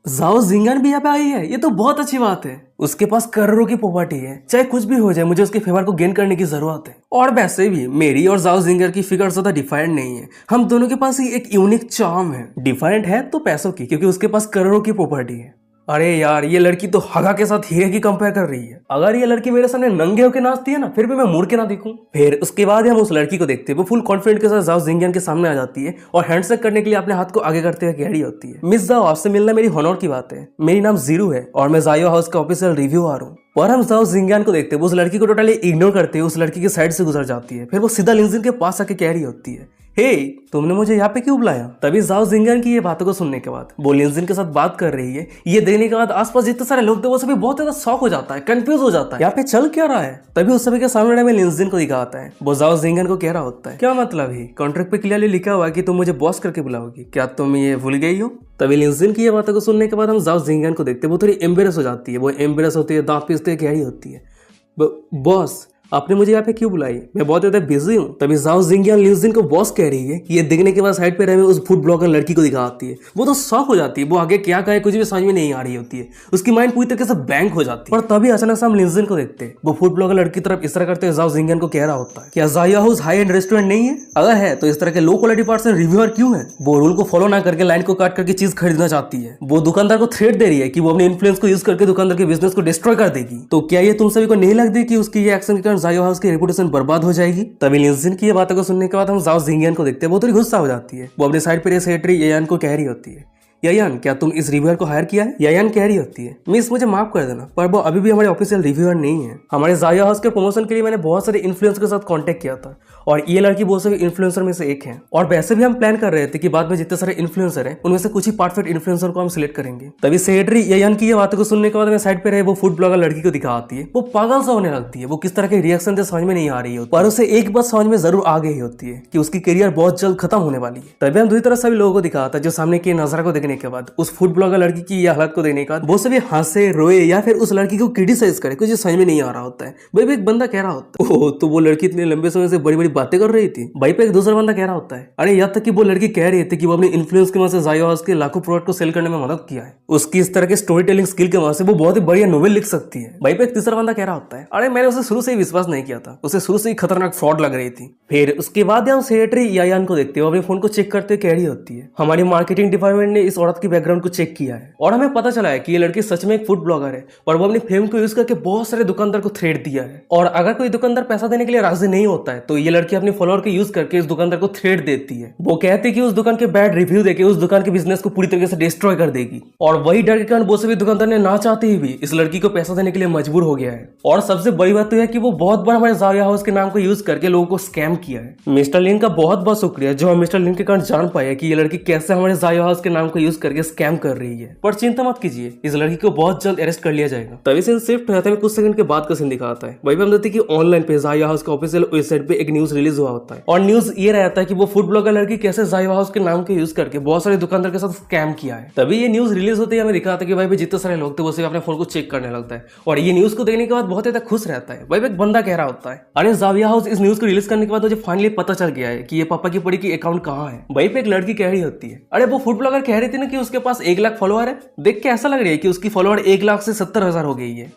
Speaker 1: जाओ जिंगियन भी यहाँ पे आई है, ये तो बहुत अच्छी बात है, उसके पास करोड़ों की प्रॉपर्टी है, चाहे कुछ भी हो जाए मुझे उसके फेवर को गेन करने की जरूरत है। और वैसे भी मेरी और जाओ जिंगर की फिगर ज्यादा डिफरेंट नहीं है, हम दोनों के पास ही एक यूनिक चार्म है, डिफरेंट है तो पैसों की, क्योंकि उसके पास करोड़ों की प्रॉपर्टी है। अरे यार ये लड़की तो हगा के साथ हीरे की कंपेयर कर रही है, अगर ये लड़की मेरे सामने नंगे होकर नाचती है ना फिर भी मैं मुड़ के ना देखूं। फिर उसके बाद हम उस लड़की को देखते हैं, वो फुल कॉन्फिडेंट के साथ जाओ जिंगियन के सामने आ जाती है और हैंडशेक करने के लिए अपने हाथ को आगे करते हुए कह रही होती है मिस जाओ आपसे मिलना मेरी हॉनर की बात है, मेरी नाम जीरू है और मैं जाइवा हाउस का ऑफिशियल रिव्यूअर हूँ। और हम जाओ जिंगियन को देखते हैं, वो उस लड़की को टोटली इग्नोर करते हुए उस लड़की के साइड से गुजर जाती है, फिर वो सीधा लिंजिन के पास आके कह रही होती है हे तुमने मुझे यहाँ पे क्यों बुलाया। तभी जाओ जिंगियन की ये बातों को सुनने के बाद वो लिंजिन के साथ बात कर रही है, ये देखने के बाद आसपास जितने सारे लोग थे वो सभी बहुत ज्यादा शॉक हो जाता है, कंफ्यूज हो जाता है यहाँ पे चल क्या रहा है। तभी उस सभी के सामने में लिंजिन को दिखाता है, वो जाओ जिंगियन को कह रहा होता है क्या मतलब है, कॉन्ट्रैक्ट पे क्लियरली लिखा हुआ है कि तुम मुझे बॉस करके बुलाओगी, क्या तुम ये भूल गई हो। तभी लिंजिन की ये बातों को सुनने के बाद हम जाओ जिंगियन को देखते हैं, वो थोड़ी एम्बेरस हो जाती है, वो एम्बेरस होती है, दांत पीसते कह रही होती है बॉस आपने मुझे यहाँ पे क्यों बुलाई, मैं बहुत ज्यादा बिजी हूँ। तभी जाओ जिंगियन लिंजिन को बॉस कह रही है, ये देखने के बाद साइड पे रहे उस फूड ब्लॉगर लड़की को दिखाती है, वो तो शॉक हो जाती है, वो आगे क्या कहे कुछ भी समझ में नहीं आ रही होती है, उसकी माइंड पूरी तरीके से बैंक हो जाती है। और तभी अचानक से हम लिंजिन को देखते हैं, वो फूड ब्लॉगर लड़की तरफ इस तरह करते जाओ जिंगियन को कह रहा होता है क्या जाइवा हाउस हाई एंड रेस्टोरेंट नहीं है, अगर है तो इस तरह के लो क्वालिटी पार्ट्स रिव्यूअर क्यों है। वो रूल को फॉलो ना करके लाइन को काट करके चीज खरीदना चाहती है, वो दुकानदार को थ्रेट दे रही है कि वो अपने इन्फ्लुएंस को यूज करके दुकानदार के बिजनेस को डिस्ट्रॉय कर देगी। तो क्या ये तुम सभी को नहीं लगती कि उसकी ये एक्शन के कारण जाइवा हाउस की रेपुटेशन बर्बाद हो जाएगी। तभी लिंजिन की ये बातों को सुनने के बाद हम जाओ जिंगियन को देखते हैं, वो थोड़ी गुस्सा हो जाती है, वो अपने साइड पर सेक्रेटरी यायान को कह रही होती है यायान क्या तुम इस रिव्यूअर को हायर किया है। यायान कह रही होती है मिस मुझे माफ कर देना पर वो अभी भी हमारे ऑफिशियल रिव्यूअर नहीं है, हमारे जाइवा हाउस के प्रमोशन के लिए मैंने बहुत सारे इन्फ्लुएंसर के साथ कांटेक्ट किया था और ये लड़की बहुत सारे इन्फ्लुएंसर में से एक है, और वैसे भी हम प्लान कर रहे थे कि बाद में जितने सारे इन्फ्लुएंसर हैं उनमें से कुछ ही परफेक्ट इन्फ्लुएंसर को हम सिलेक्ट करेंगे। तभी सेक्रेटरी यायान की ये बातों को सुनने के बाद मैं साइड पे रहे वो फूड ब्लॉगर लड़की को दिखाती है, वो पागल सा होने लगती है, वो किस तरह के रिएक्शन से समझ में नहीं आ रही होती, पर उसे एक बात समझ में जरूर आ गई होती है कि उसकी करियर बहुत जल्द खत्म होने वाली है। तभी हम दूसरी तरफ सभी लोगों को दिखाता है जो सामने की नजरा को देखने देखने के बाद, उस फूड ब्लॉगर लड़की की ये हालत को देखने के बाद वो सभी हंसे रोए या फिर उस लड़की को क्रिटिसाइज करे, कुछ समझ में नहीं आ रहा होता है। भाई एक बंदा कह रहा होता है ओह तो वो लड़की इतने लंबे समय से बड़ी बड़ी बातें कर रही थी। भाई पे एक दूसरा बंदा कह रहा होता है अरे यहाँ तक कि वो लड़की कह रही थी कि वो अपनी इन्फ्लुएंस की वजह से ज़ाया हाउस के लाखों प्रोडक्ट को सेल करने में मदद किया है। उसकी इस तरह के स्टोरी टेलिंग स्किल के वजह से वो बहुत ही बढ़िया नोवेल लिख सकती है। भाई पे एक तीसरा बंदा कह रहा होता है अरे मैंने उसे शुरू से ही विश्वास नहीं किया था, उसे शुरू से ही खतरनाक फ्रॉड लग रही थी। फिर उसके बाद हम सेक्रेटरी यायान को देखते हो अपने फोन को चेक करते कह रही होती है हमारी मार्केटिंग डिपार्टमेंट ने इस औरत की बैकग्राउंड को चेक किया है और हमें पता चला है कि ये लड़की सच में एक फूड ब्लॉगर है और वो अपनी फेम को यूज करके बहुत सारे दुकानदार को थ्रेट दिया है। और अगर कोई दुकानदार पैसा देने के लिए राजी नहीं होता है तो ये लड़की अपने फॉलोअर को यूज करके इस दुकानदार को थ्रेट देती है। वो कहती है कि उस दुकान के बैड रिव्यू देके उस दुकान के बिजनेस को पूरी तरीके से डिस्ट्रॉय कर देगी। और वही डर के कारण वो सभी दुकानदार ने ना चाहते ही भी इस लड़की को पैसा देने के लिए मजबूर हो गया है। और सबसे बड़ी बात तो है कि वो बहुत बार हमारे ज़ाया हाउस के नाम को यूज करके लोगों को स्कैम किया है। मिस्टर लिन का बहुत बहुत शुक्रिया जो हम मिस्टर लिन के कारण जान पाए कि ये लड़की कैसे हमारे ज़ाया हाउस के नाम को यूज करके स्कैम कर रही है। पर चिंता मत कीजिए, इस लड़की को बहुत जल्द अरेस्ट कर लिया जाएगा। तभी सीन शिफ्ट होता है, कुछ सेकंड के बाद का सीन दिखाता है। वही हम देखते कि ऑनलाइन पे ज़ाया हाउस का ऑफिशियल वेबसाइट पे एक न्यूज रिलीज हुआ होता है और न्यूज ये रहता है कि वो फूड ब्लॉगर लड़की कैसे ज़ाया हाउस के नाम को यूज करके बहुत सारे दुकानदार के साथ स्कैम किया है। तभी ये न्यूज रिलीज होते ही हमें दिखाता है कि भाई जितने सारे लोग थे वो सिर्फ अपने फोन को चेक करने लगता है और ये न्यूज को देखने के बाद बहुत ज्यादा खुश रहता है। भाई एक बंदा कह रहा होता है अरे ज़ाया हाउस इस न्यूज को रिलीज करने के बाद मुझे फाइनली पता चल गया है कि ये पापा की पड़ी की अकाउंट कहाँ है। भाई पे एक लड़की कह रही होती है अरे वो फूड ब्लॉगर कह रही थी ना कि उसके पास 1 लाख फॉलोअर है, देख के ऐसा लग रही है कि उसकी फॉलोअर 1 लाख से 70,000 हो गई है।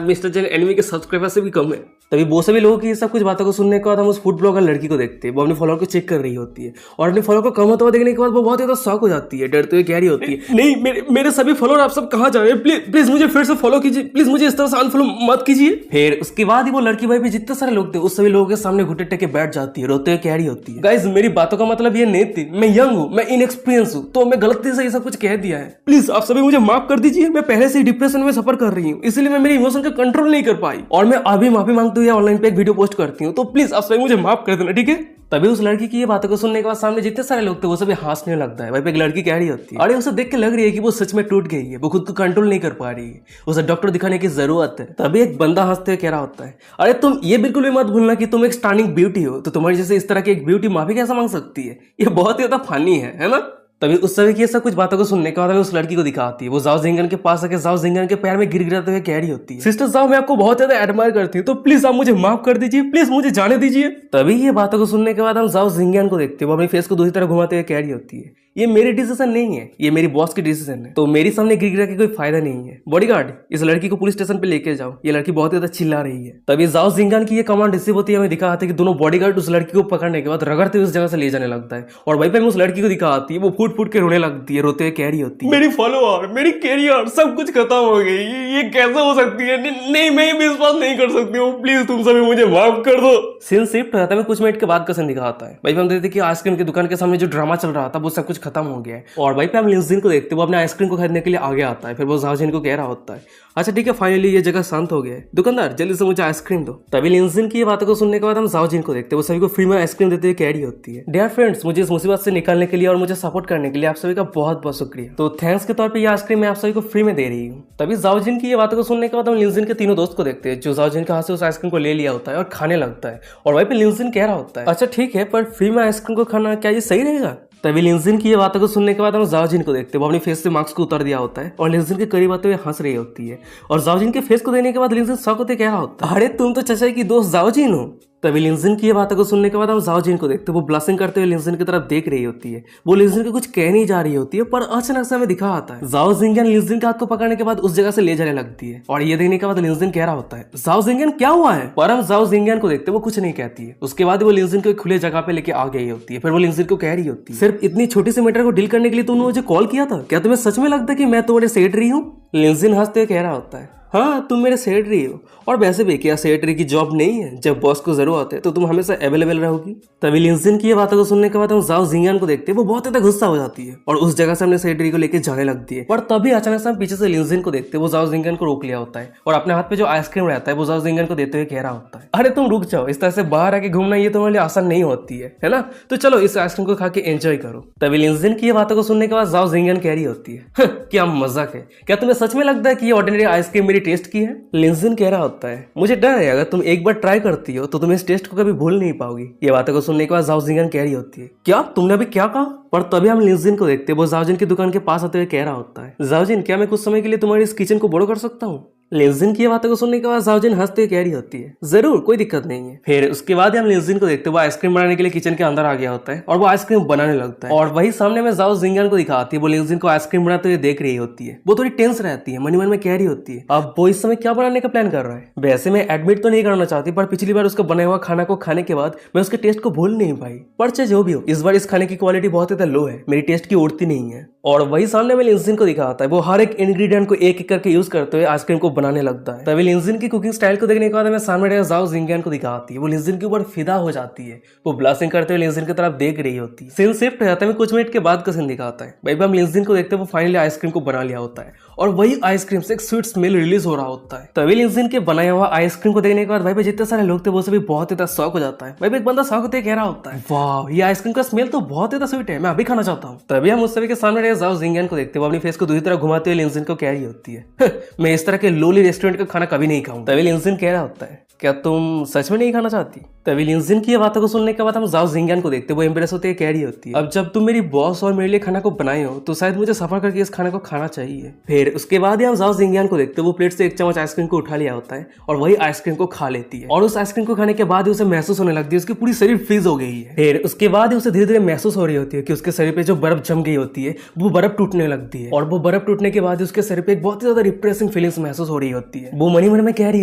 Speaker 1: मिस्टर जैन एनिमी के सब्सक्राइबर से भी कम है। तभी वो सभी लोगों की सब कुछ बातों को सुनने के बाद हम उस फूड ब्लॉगर लड़की को देखते हैं। वो अपने फॉलोअर को चेक कर रही होती है और अपने फॉलोअर को कम होता हुआ देखने के बाद वो बहुत ज्यादा शॉक हो जाती है, डरते हुए कह रही होती है नहीं मेरे सभी फॉलोअर आप सब कहाँ जा रहे हैं, प्लीज मुझे फिर से फॉलो कीजिए, प्लीज मुझे इस तरह से अनफॉलो मत कीजिए। फिर उसके बाद ही वो लड़की भाई भी जितने सारे लोग थे उस सभी लोगों के सामने घुटने टेक के बैठ जाती है, रोते हुए कह रही होती है गाइस मेरी बातों का मतलब ये नहीं थी, मैं यंग हूँ, मैं इनएक्सपीरियंस हूँ, तो मैं गलती से ये सब कुछ कह दिया है, प्लीज आप सभी मुझे माफ कर दीजिए। मैं पहले से ही डिप्रेशन में सफर कर रही हूँ, इसलिए मैं मेरी इमोशन का कंट्रोल नहीं कर पाई और मैं अभी माफी मांगते हुए ऑनलाइन पे एक वीडियो पोस्ट करती हूँ, तो प्लीज आप सभी मुझे माफ कर देना, ठीक है। तभी उस लड़की की ये बातों को सुनने के बाद सामने जितने सारे लोग थे वो सभी हंसने लगता है। भाई पे एक लड़की कह रही होती है अरे उसे देख के लग रही है कि वो सच में टूट गई है, वो खुद को कंट्रोल नहीं कर पा रही है, उसे डॉक्टर दिखाने की जरूरत है। तभी एक बंदा हंसते हुए कह रहा होता है अरे तुम ये बिल्कुल भी मत भूलना कि तुम एक स्टनिंग ब्यूटी हो, तो तुम्हारी जैसे इस तरह की एक ब्यूटी माफी कैसे मांग सकती है, ये बहुत ही ज्यादा फनी है ना। तभी उस समय की सब कुछ बातों को सुनने के बाद उस लड़की को दिखाती है, वो जाओ जिंगन के पास आके जाओ जिंगन के पैर में गिर गिराते हुए कह रही होती है सिस्टर जाओ मैं आपको बहुत ज्यादा एडमायर करती हूँ, तो प्लीज आप मुझे माफ कर दीजिए, प्लीज मुझे जाने दीजिए। तभी ये बातों को सुनने के बाद हम जाओ जिंगन को देखते हैं, वो अपनी फेस को दूसरी तरफ घुमाते हुए कह रही होती है ये मेरी डिसीजन नहीं है, ये मेरी बॉस की डिसीजन है, तो मेरी सामने गिर गिरा के कोई फायदा नहीं है। बॉडीगार्ड इस लड़की को पुलिस स्टेशन पे लेके जाओ, ये लड़की बहुत ज्यादा चिल्ला रही है। तभी जाओ जिंगन की ये कमांड रिसीव होती है, हमें दिखाते हैं कि दोनों बॉडीगार्ड उस लड़की को पकड़ने के बाद रगड़ते हुए उस जगह से ले जाने लगता है और वहीं पे उस लड़की को दिखाती है, वो फूट फूट के रोने लगती है, रोते हुए कह रही होती है मेरी फॉलोअर मेरी कैरियर सब कुछ खत्म हो गई, ये कैसे हो सकती है, नहीं मैं विश्वास नहीं कर सकती हूँ, प्लीज तुम सभी मुझे माफ कर दो। सीन शिफ्ट होता है, कुछ मिनट के बाद का सीन दिखाता है। भाई हम देखते कि आइसक्रीम की दुकान के सामने जो ड्रामा चल रहा था वो सब कुछ खत्म हो गया है और भाई पे हम लिंजिन को देखते हैं, वो अपने आइसक्रीम को खरीदने के लिए आगे आता है। फिर वो जाओजिन को कह रहा होता है अच्छा ठीक है फाइनली ये जगह शांत हो गया है, दुकानदार जल्दी से मुझे आइसक्रीम दो। तभी लिंजिन की ये बातों को सुनने के बाद हम जाओजिन को देखते हैं, वो सभी को फ्री में आइसक्रीम देते हुए कह रही होती है डियर फ्रेंड्स मुझे इस मुसीबत से निकालने के लिए और मुझे सपोर्ट करने के लिए आप सभी का बहुत बहुत शुक्रिया, तो थैंक्स के तौर पे ये आइसक्रीम मैं आप सभी को फ्री में दे रही हूँ। तभी जाओजिन की ये बातों को सुनने के बाद हम लिंजिन के तीनों दोस्त को देखते हैं, जो जाओजिन के हाथ से उस आइसक्रीम को ले लिया होता है और खाने लगता है और वहीं पे लिंजिन कह रहा होता है अच्छा ठीक है पर फ्री में आइसक्रीम को खाना क्या ये सही रहेगा। तभी लिंजिन की ये बातों को सुनने के बाद हम जाओजिन को देखते हैं, वो अपनी फेस से मास्क को उतार दिया होता है और लिंजिन के करीब आते हुए हंस रही होती है और जाओजिन के फेस को देने के बाद लिंजिन शॉक होते कह रहा होता है अरे तुम तो चचा की दोस्त जाओजिन हो। तभी लिंजिन की ये बातों को सुनने के बाद हम जाओजिन को देखते हैं, वो ब्लशिंग करते हुए लिंजिन की तरफ देख रही होती है, वो लिंजिन को कुछ कह नहीं जा रही होती है पर अचानक से हमें दिखा आता है जाओ जिंगन लिंजिन के हाथ को पकड़ने के बाद उस जगह से ले जाने लगती है और ये देखने के बाद लिंजिन कह रहा होता है जाओ जिंगन क्या हुआ है, पर हम जाओ जिंगन को देखते वो कुछ नहीं कहती है। उसके बाद वो लिंजिन को खुले जगह पे लेके आ गई होती है, फिर वो लिंजिन को कह रही होती है सिर्फ इतनी छोटी सी मैटर को डील करने के लिए तुमने मुझे कॉल किया था, क्या तुम्हें सच में लगता है कि मैं तुम्हारे सेक्रेटरी हूँ। लिंजिन हंसते हुए कह रहा होता है हाँ तुम मेरे सेक्रेटरी हो और वैसे भी क्या सेक्रेटरी की जॉब नहीं है, जब बॉस को जरूरत है तो तुम हमेशा अवेलेबल रहोगी। तभी लिंजिन की ये बातों को सुनने के बाद हम जाओ जिंगन को देखते हैं, वो बहुत ज्यादा गुस्सा हो जाती है और उस जगह से हमने सेक्रेटरी को लेकर जाने लगती है। पर तभी अचानक से हम पीछे से लिंजिन को देखते हैं, वो जाओ जिंगन को रोक लिया होता है और अपने हाथ पे जो आइसक्रीम रहता है वो जाओ जिंगन को देते हुए कह रहा होता है अरे तुम रुक जाओ, इस तरह से बाहर आके घूमना ये तुम्हारे लिए आसान नहीं होती है ना, तो चलो इस आइसक्रीम को खा के एंजॉय करो। तभी लिंजिन की ये बातों को सुनने के बाद जाओ जिंगन कह रही होती है क्या मजाक है, क्या तुम्हें सच में लगता है कि ये ऑर्डिनरी आइसक्रीम मेरी ऑलरेडी टेस्ट की है। लिंजिन कह रहा होता है मुझे डर है अगर तुम एक बार ट्राई करती हो तो तुम इस टेस्ट को कभी भूल नहीं पाओगी। ये बातों को सुनने के बाद जाओ जिंगन कह रही होती है क्या तुमने अभी क्या कहा? पर तभी हम लिंजिन को देखते हैं वो जाओजिन की दुकान के पास आते हुए कह रहा होता है जाओजिन क्या मैं कुछ समय के लिए तुम्हारी इस किचन को बोरो कर सकता हूँ? लिंजिन की बातों को सुनने के बाद जाओजिन हंसते हुए कह रही होती है जरूर कोई दिक्कत नहीं है। फिर उसके बाद हम लिंजिन को देखते हैं वो आइसक्रीम बनाने के लिए किचन के अंदर आ गया होता है और वो आइसक्रीम बनाने लगता है और वही सामने में जाओ जिंगन को दिखाती है वो लिंजिन को आइसक्रीम बनाते हुए देख रही होती है। वो थोड़ी टेंस रहती है, मन ही मन में कह रही होती है अब वो इस समय क्या बनाने का प्लान कर रहा है। वैसे मैं एडमिट तो नहीं करना चाहती पर पिछली बार उसका बनाया हुआ खाना को खाने के बाद मैं उसके टेस्ट को भूल नहीं पाई। पर चाहे जो भी हो इस बार इस खाने की क्वालिटी बहुत ज्यादा लो है, मेरी टेस्ट की उड़ती नहीं है। और वही सामने में लिंजिन को दिखाता है वो हर एक इंग्रेडिएंट को एक एक करके यूज करते हुए आइसक्रीम को बनाने लगता है। तभी लिंजिन की कुकिंग स्टाइल को देखने के बाद हमें सामने जाओ जिंगन को दिखाती है वो लिंजिन के ऊपर फिदा हो जाती है। वो ब्लशिंग करते हुए लिंजिन की तरफ देख रही होती है। सीन शिफ्ट हो जाता है कुछ मिनट के बाद का सीन दिखाता है भाई हम लिंजिन को देखते हैं वो फाइनली आइसक्रीम को बना लिया होता है और वही आइसक्रीम से एक स्वीट स्मेल रिलीज हो रहा होता है। तभी लिंजिन के बनाया हुआ आइसक्रीम को देखने के बाद भाई जितने सारे लोग थे वो सभी बहुत ज्यादा शौक हो जाता है। भाई एक बंदा शौक होते कह रहा होता है वाह ये आइसक्रीम का स्मेल तो बहुत ज्यादा स्वीट है, मैं अभी खाना चाहता हूँ। तभी हम उस सभी के सामने जाओ जिंगन को देखते हैं वो अपनी फेस को दूसरी तरफ घुमाते हुए लिंजिन को कह रही होती है मैं इस तरह के लोली रेस्टोरेंट का खाना कभी नहीं खाऊं। तभी लिंजिन कह रहा होता है क्या तुम सच में नहीं खाना चाहती? तभी लिंजिन की बातों को सुनने के बाद हम जाओ जिंगन को देखते हैं वो इम्प्रेस होते कह रही होती है अब जब तुम मेरी बॉस और मेरे लिए खाना को बनाए हो तो शायद मुझे सफर करके इस खाने को खाना चाहिए। फिर उसके बाद ही हम जाओ जिंगन को देखते हैं वो प्लेट से एक चम्मच आइसक्रीम को उठा लिया होता है और वही आइसक्रीम को खा लेती है और उस आइसक्रीम को खाने के बाद ही उसे महसूस होने लगती है उसकी पूरी शरीर फ्रीज हो गई है। फिर उसके बाद ही उसे धीरे धीरे महसूस हो रही होती है कि उसके शरीर पे जो बर्फ जम गई होती है वो बर्फ टूटने लगती है और वो बर्फ टूटने के बाद उसके शरीर पे एक बहुत ही ज्यादा रिप्रेसिंग फीलिंग्स महसूस हो रही होती है। वो मनी मन में कह रही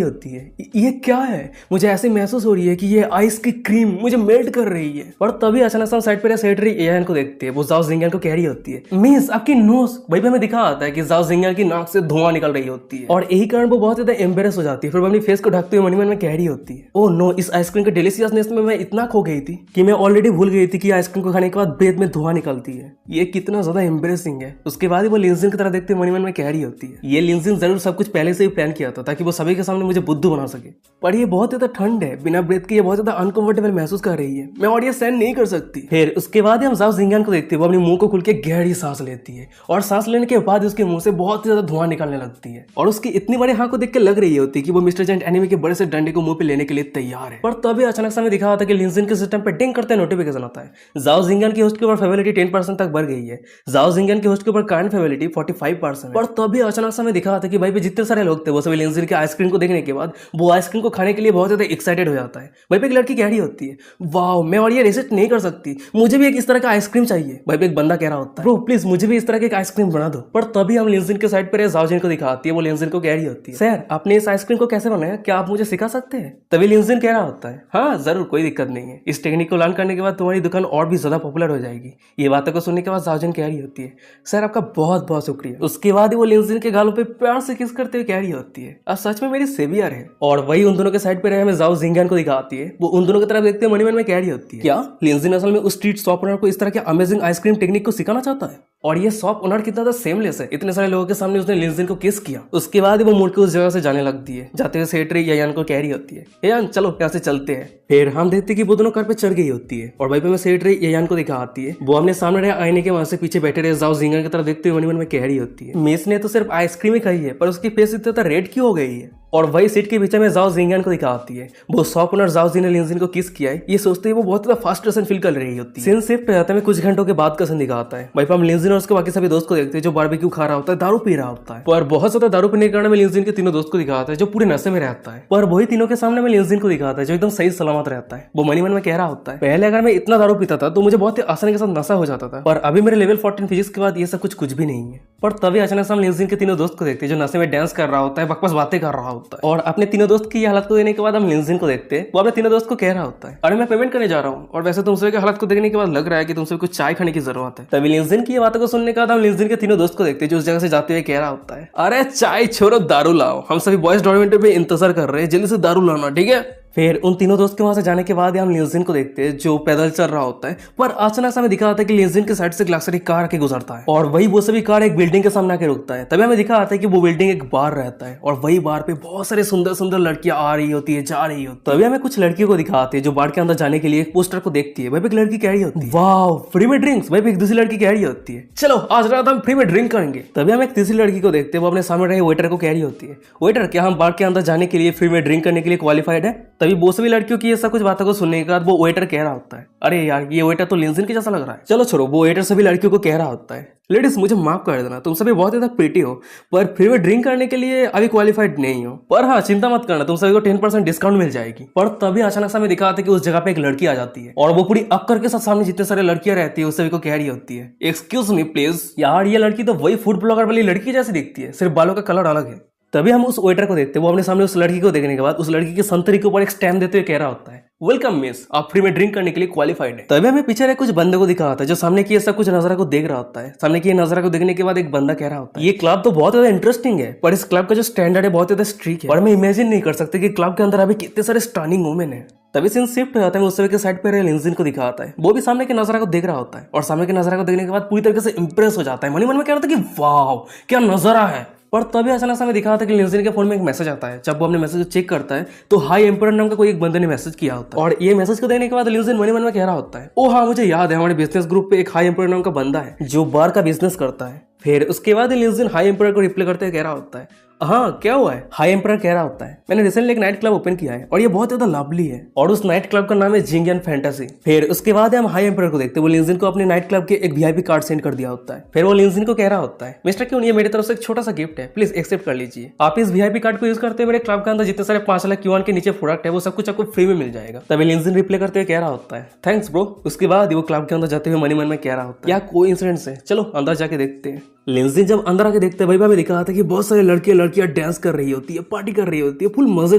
Speaker 1: होती है ये क्या है, मुझे ऐसे महसूस हो रही है कि ये आइस की क्रीम मुझे मेल्ट कर रही है। और तभी अचानक से हम साइड पर सेक्रेटरी एयन को देखते हैं वो जाओ जिंगन को कह रही होती है मिस आपकी नोज। भाई हमें दिखा आता है कि जाओ जिंगन की नाक से धुआं निकल रही होती है और यही कारण वो बहुत ज्यादा एम्बेरस हो जाती है। फिर वो अपनी फेस को ढकते हुए मनी मन में कह रही होती है ओह नो इस आइसक्रीम के डिलीशियसनेस में मैं इतना खो गई थी कि मैं ऑलरेडी भूल गई थी कि आइसक्रीम को खाने के बाद ब्रेथ में धुआं निकलती है, ये कितना ज्यादा एम्बेरसिंग है। उसके बाद वो लिंजिन की तरह देखते मनी मन में कह रही होती है ये लिंजिन जरूर सब कुछ पहले से ही प्लान किया था ताकि वो सभी के सामने मुझे बुद्धू बना सके। पर ये बहुत ज्यादा ठंड है, बिना ब्रेथ के ये बहुत ज्यादा अनकंफर्टेबल महसूस कर रही है, मैं और ये सहन नहीं कर सकती। फिर उसके बाद हम जाओ जिंगन को देखते हैं वो अपने मुंह को खुल के गहरी सांस लेती है और सांस लेने के बाद उसके मुंह से बहुत ही ज्यादा धुआं निकलने लगती है और उसकी इतनी बड़ी आंख को देख के लग रही होती है कि वो मिस्टर जेंट एनिमे के बड़े से डंडे को मुंह पे लेने के लिए तैयार है। पर तभी अचानक से हमें दिखा होता है कि लिंजिन के सिस्टम पे डिंग करते नोटिफिकेशन आता है जाओ जिंगन की होस्ट के ऊपर फेवरिटी 10% तक बढ़ गई है, जाओ जिंगन की होस्ट के ऊपर करंट फेवरिटी 45%। पर तभी अचानक से हमें दिखा होता है कि भाई पे जितने सारे लोग थे वो सभी लिंजिन के आइसक्रीम को देखने के बाद वो आइसक्रीम को खाने के लिए बहुत ज्यादा एक्साइटेड हो जाता है। भाई पे एक लड़की कह रही होती है वाह मैं और ये रेसिस्ट नहीं कर सकती, मुझे भी एक इस तरह का आइसक्रीम चाहिए। भाई पे एक बंदा कह रहा होता है ब्रो प्लीज मुझे भी इस तरह की एक आइसक्रीम बना दो। पर तभी हम लिंजिन के साइड पर जाओ जिन को दिखाती है वो लिंजिन को कह रही होती है सर आपने इस आइसक्रीम को कैसे बनाया, क्या आप मुझे सिखा सकते हैं? तभी लिंजिन कह रहा होता है हाँ जरूर कोई दिक्कत नहीं है, इस टेक्निक को लर्न करने के बाद तुम्हारी दुकान और भी ज्यादा पॉपुलर हो जाएगी। ये बातों को सुनने के बाद जाओजिन कह रही होती है सर आपका बहुत बहुत शुक्रिया। उसके बाद वो लिंजिन के गालों पे प्यार से किस करते हुए कह रही होती है अब सच में मेरी सेवियर है। और वही उन दोनों के साइड पे रहे हमें जाओ जिंगन को दिखाती है वो उन दोनों की तरफ देखते हुए मनी मन में कह रही होती है क्या लिंजिन असल में उस स्ट्रीट शॉप ओनर को इस तरह के अमेजिंग आइसक्रीम टेक्निक को सिखाना चाहता है। और ये शॉप ओनर कितना ज्यादा सेमलेस है, इतने सारे लोगों के सामने उसने लिंजिन को किस किया। उसके बाद वो मुड़ के उस जगह से जाने लगती है, जाते हुए सेक्रेटरी यान को कह रही होती है यान चलो यहाँ से चलते हैं। फिर हम देखते हैं कि वो दोनों कार पे चढ़ गई होती है और भाई पे मैं सेक्रेटरी यान को दिखाती है वो हमने सामने रहे आईने के वहां से पीछे बैठे रहे जाओ जिंगन की तरफ देखते हुए मन में कह रही होती है मिस ने तो सिर्फ आइसक्रीम ही खाई है पर उसकी फेस इतना ज्यादा रेड क्यों हो गई है। और वही सीट के पीछे में जाओ जिंगन को दिखाती है वो शॉप ओनर जाओ जिन ने लिंजिन को किस किया है ये सोचते हैं वो बहुत ज्यादा फ्रस्ट्रेशन फील कर रही होती है। सीन शिफ्ट हो जाता है कुछ घंटों के बाद का सीन दिखाता है भाई हम लिंजिन और उसके बाकी सभी दोस्त को देखते हैं जो बारबेक्यू खा रहा होता है, दारू पी रहा होता है। पर बहुत ज्यादा दारू पीने के कारण में लिंजिन के तीनों दोस्त को दिखाता है जो पूरे नशे में रहता है। पर वही तीनों के सामने में लिंजिन को दिखाता है जो एकदम सही सलामत रहता है। वो मनी मन में कह रहा होता है पहले अगर मैं इतना दारू पीता था तो मुझे बहुत ही आसानी के साथ नशा हो जाता था पर अभी मेरे लेवल 14 फिजिक्स के बाद ये सब कुछ भी नहीं है। पर तभी अचानक से हम लिंजिन के तीनों दोस्त को देखते हैं जो नशे में डांस कर रहा होता है, बकवास बातें कर रहा होता है। और अपने तीनों दोस्त की हालत को देखने के बाद हम लिंजिन को देखते हैं वो अपने तीनों दोस्त को कह रहा होता है अरे मैं पेमेंट करने जा रहा हूँ और वैसे तुमसे की हालत को देखने के बाद लग रहा है कि तुमसे कुछ चाय खाने की जरूरत है। तभी लिंजिन की बातों को सुनने के बाद हम लिंजिन के तीनों दोस्त को देखते हैं जो उस जगह से जाते हुए कह रहा होता है अरे चाय छोड़ो दारू लाओ, हम सभी बॉयज डॉर्मेंट्री पे इंतजार कर रहे हैं, जल्दी से दारू लाना ठीक है। फिर उन तीनों दोस्त के वहां से जाने के बाद हम लिंजिन को देखते हैं जो पैदल चल रहा होता है, पर अचानक से हमें दिखा आता है कि लिंजिन के साइड से एक लग्जरी कार आके गुजरता है और वही वो सभी कार एक बिल्डिंग के सामने आके रुकता है। तभी हमें दिखा आता है कि वो बिल्डिंग एक बार रहता है और वही बार पे बहुत सारे सुंदर सुंदर लड़कियां आ रही होती है, जा रही होती है। तभी हमें कुछ लड़कियों को दिखाते हैं जो बार के अंदर जाने के लिए एक पोस्टर को देखती है। वही पे एक लड़की कह रही होती है वाह फ्री में ड्रिंक्स। वही पे एक दूसरी लड़की कह रही होती है चलो आज रात हम फ्री में ड्रिंक करेंगे। तभी हम एक तीसरी लड़की को देखते हैं, वो अपने सामने रहे वेटर को कह रही होती है वेटर क्या हम बार के अंदर जाने के लिए फ्री में ड्रिंक करने के लिए क्वालिफाइड है। तभी वो सभी लड़कियों की ये सब कुछ बातों को सुनने के बाद वो वेटर कह रहा होता है अरे यार ये वेटर तो लिंजिन के जैसा लग रहा है। चलो छोड़ो, वो वेटर सभी लड़कियों को कह रहा होता है लेडीज मुझे माफ कर देना, तुम सभी बहुत ज्यादा प्रीटी हो पर फ्री में ड्रिंक करने के लिए अभी क्वालिफाइड नहीं हो, पर हाँ चिंता मत करना तुम सभी को 10% डिस्काउंट मिल जाएगी। पर तभी अचानक से हमें दिखाते कि उस जगह पे एक लड़की आ जाती है और वो पूरी अक्कर के साथ सामने जितने सारे लड़कियां रहती है उस सभी को कह रही होती है एक्सक्यूज मी प्लीज। यार ये लड़की तो वही फूड ब्लॉगर वाली लड़की जैसी दिखती है, सिर्फ बालों का कलर अलग है। तभी हम उस वेटर को देखते हैं, वो अपने सामने उस लड़की को देखने के बाद उस लड़की के संतरी के ऊपर एक स्टैम्प देते हुए कह रहा होता है वेलकम मिस, आप फ्री में ड्रिंक करने के लिए क्वालिफाइड है। तभी हमें पीछे कुछ बंदे को दिखा होता है जो सामने की ऐसा कुछ नजारा को देख रहा होता है। सामने की नजारा को देखने के बाद एक बंदा कह रहा होता है ये क्लब तो बहुत ज्यादा इंटरेस्टिंग है पर इस क्लब का जो स्टैंडर्ड है बहुत ज्यादा स्ट्रिक्ट है और मैं इमेजिन नहीं कर सकते कि क्लब के अंदर अभी कितने सारे स्टर्निंग वुमेन है। तभी सीन शिफ्ट हो जाता है, उस समय के साइड पे लिंजिन को दिखाता है, वो भी सामने के नजारा को देख रहा होता है और सामने के नजारा को देखने के बाद पूरी तरीके से इंप्रेस हो जाता है। मन ही मन में कह रहा था कि वाह क्या नजारा है। पर तभी अचानक से हमें दिखा था कि लिंजिन के फोन में एक मैसेज आता है। जब वो अपने मैसेज को चेक करता है तो हाई एम्पर नाम का कोई एक बंदे ने मैसेज किया होता है और ये मैसेज को देने के बाद लिंजिन मन ही मन में कह रहा होता है ओ हाँ मुझे याद है हमारे बिजनेस ग्रुप पे एक हाई एम्पर नाम का बंदा है जो बार का बिजनेस करता है। फिर उसके बाद लिंजिन हाई एम्पर को रिप्लाई करते कह रहा होता है हाँ क्या हुआ है। हाई एम्पर कह रहा होता है मैंने रिसेंटली एक नाइट क्लब ओपन किया है और ये बहुत ज्यादा लवली है और उस नाइट क्लब का नाम है जिंग एंड फैंटेसी। फिर उसके बाद हम हाई एम्पर को देखते हैं, वो लिंजिन को अपने नाइट क्लब के एक वीआईपी कार्ड सेंड कर दिया होता है। फिर वो लिंजिन को कह रहा होता है मिस्टर क्यून ये मेरी तरफ से एक छोटा सा गिफ्ट है, प्लीज एक्सेप्ट कर लीजिए। आप इस वीआईपी कार्ड को यूज करते हुए मेरे क्लब के अंदर जितने सारे 5 लाख क्यूआन के नीचे प्रोडक्ट है वो सब कुछ आपको फ्री में मिल जाएगा। तभी लिंजिन रिप्लाई करते हुए कह रहा होता है थैंक्स ब्रो। उसके बाद वो क्लब के अंदर जाते हुए मनी मन में कह रहा होता है क्या कोइंसिडेंस है, चलो अंदर जाके देखते हैं। लिंजिन जब अंदर आके देखते हैं वही पे हमें दिखा था कि बहुत सारी लड़कियां डांस कर रही होती है, पार्टी कर रही होती है, फुल मजे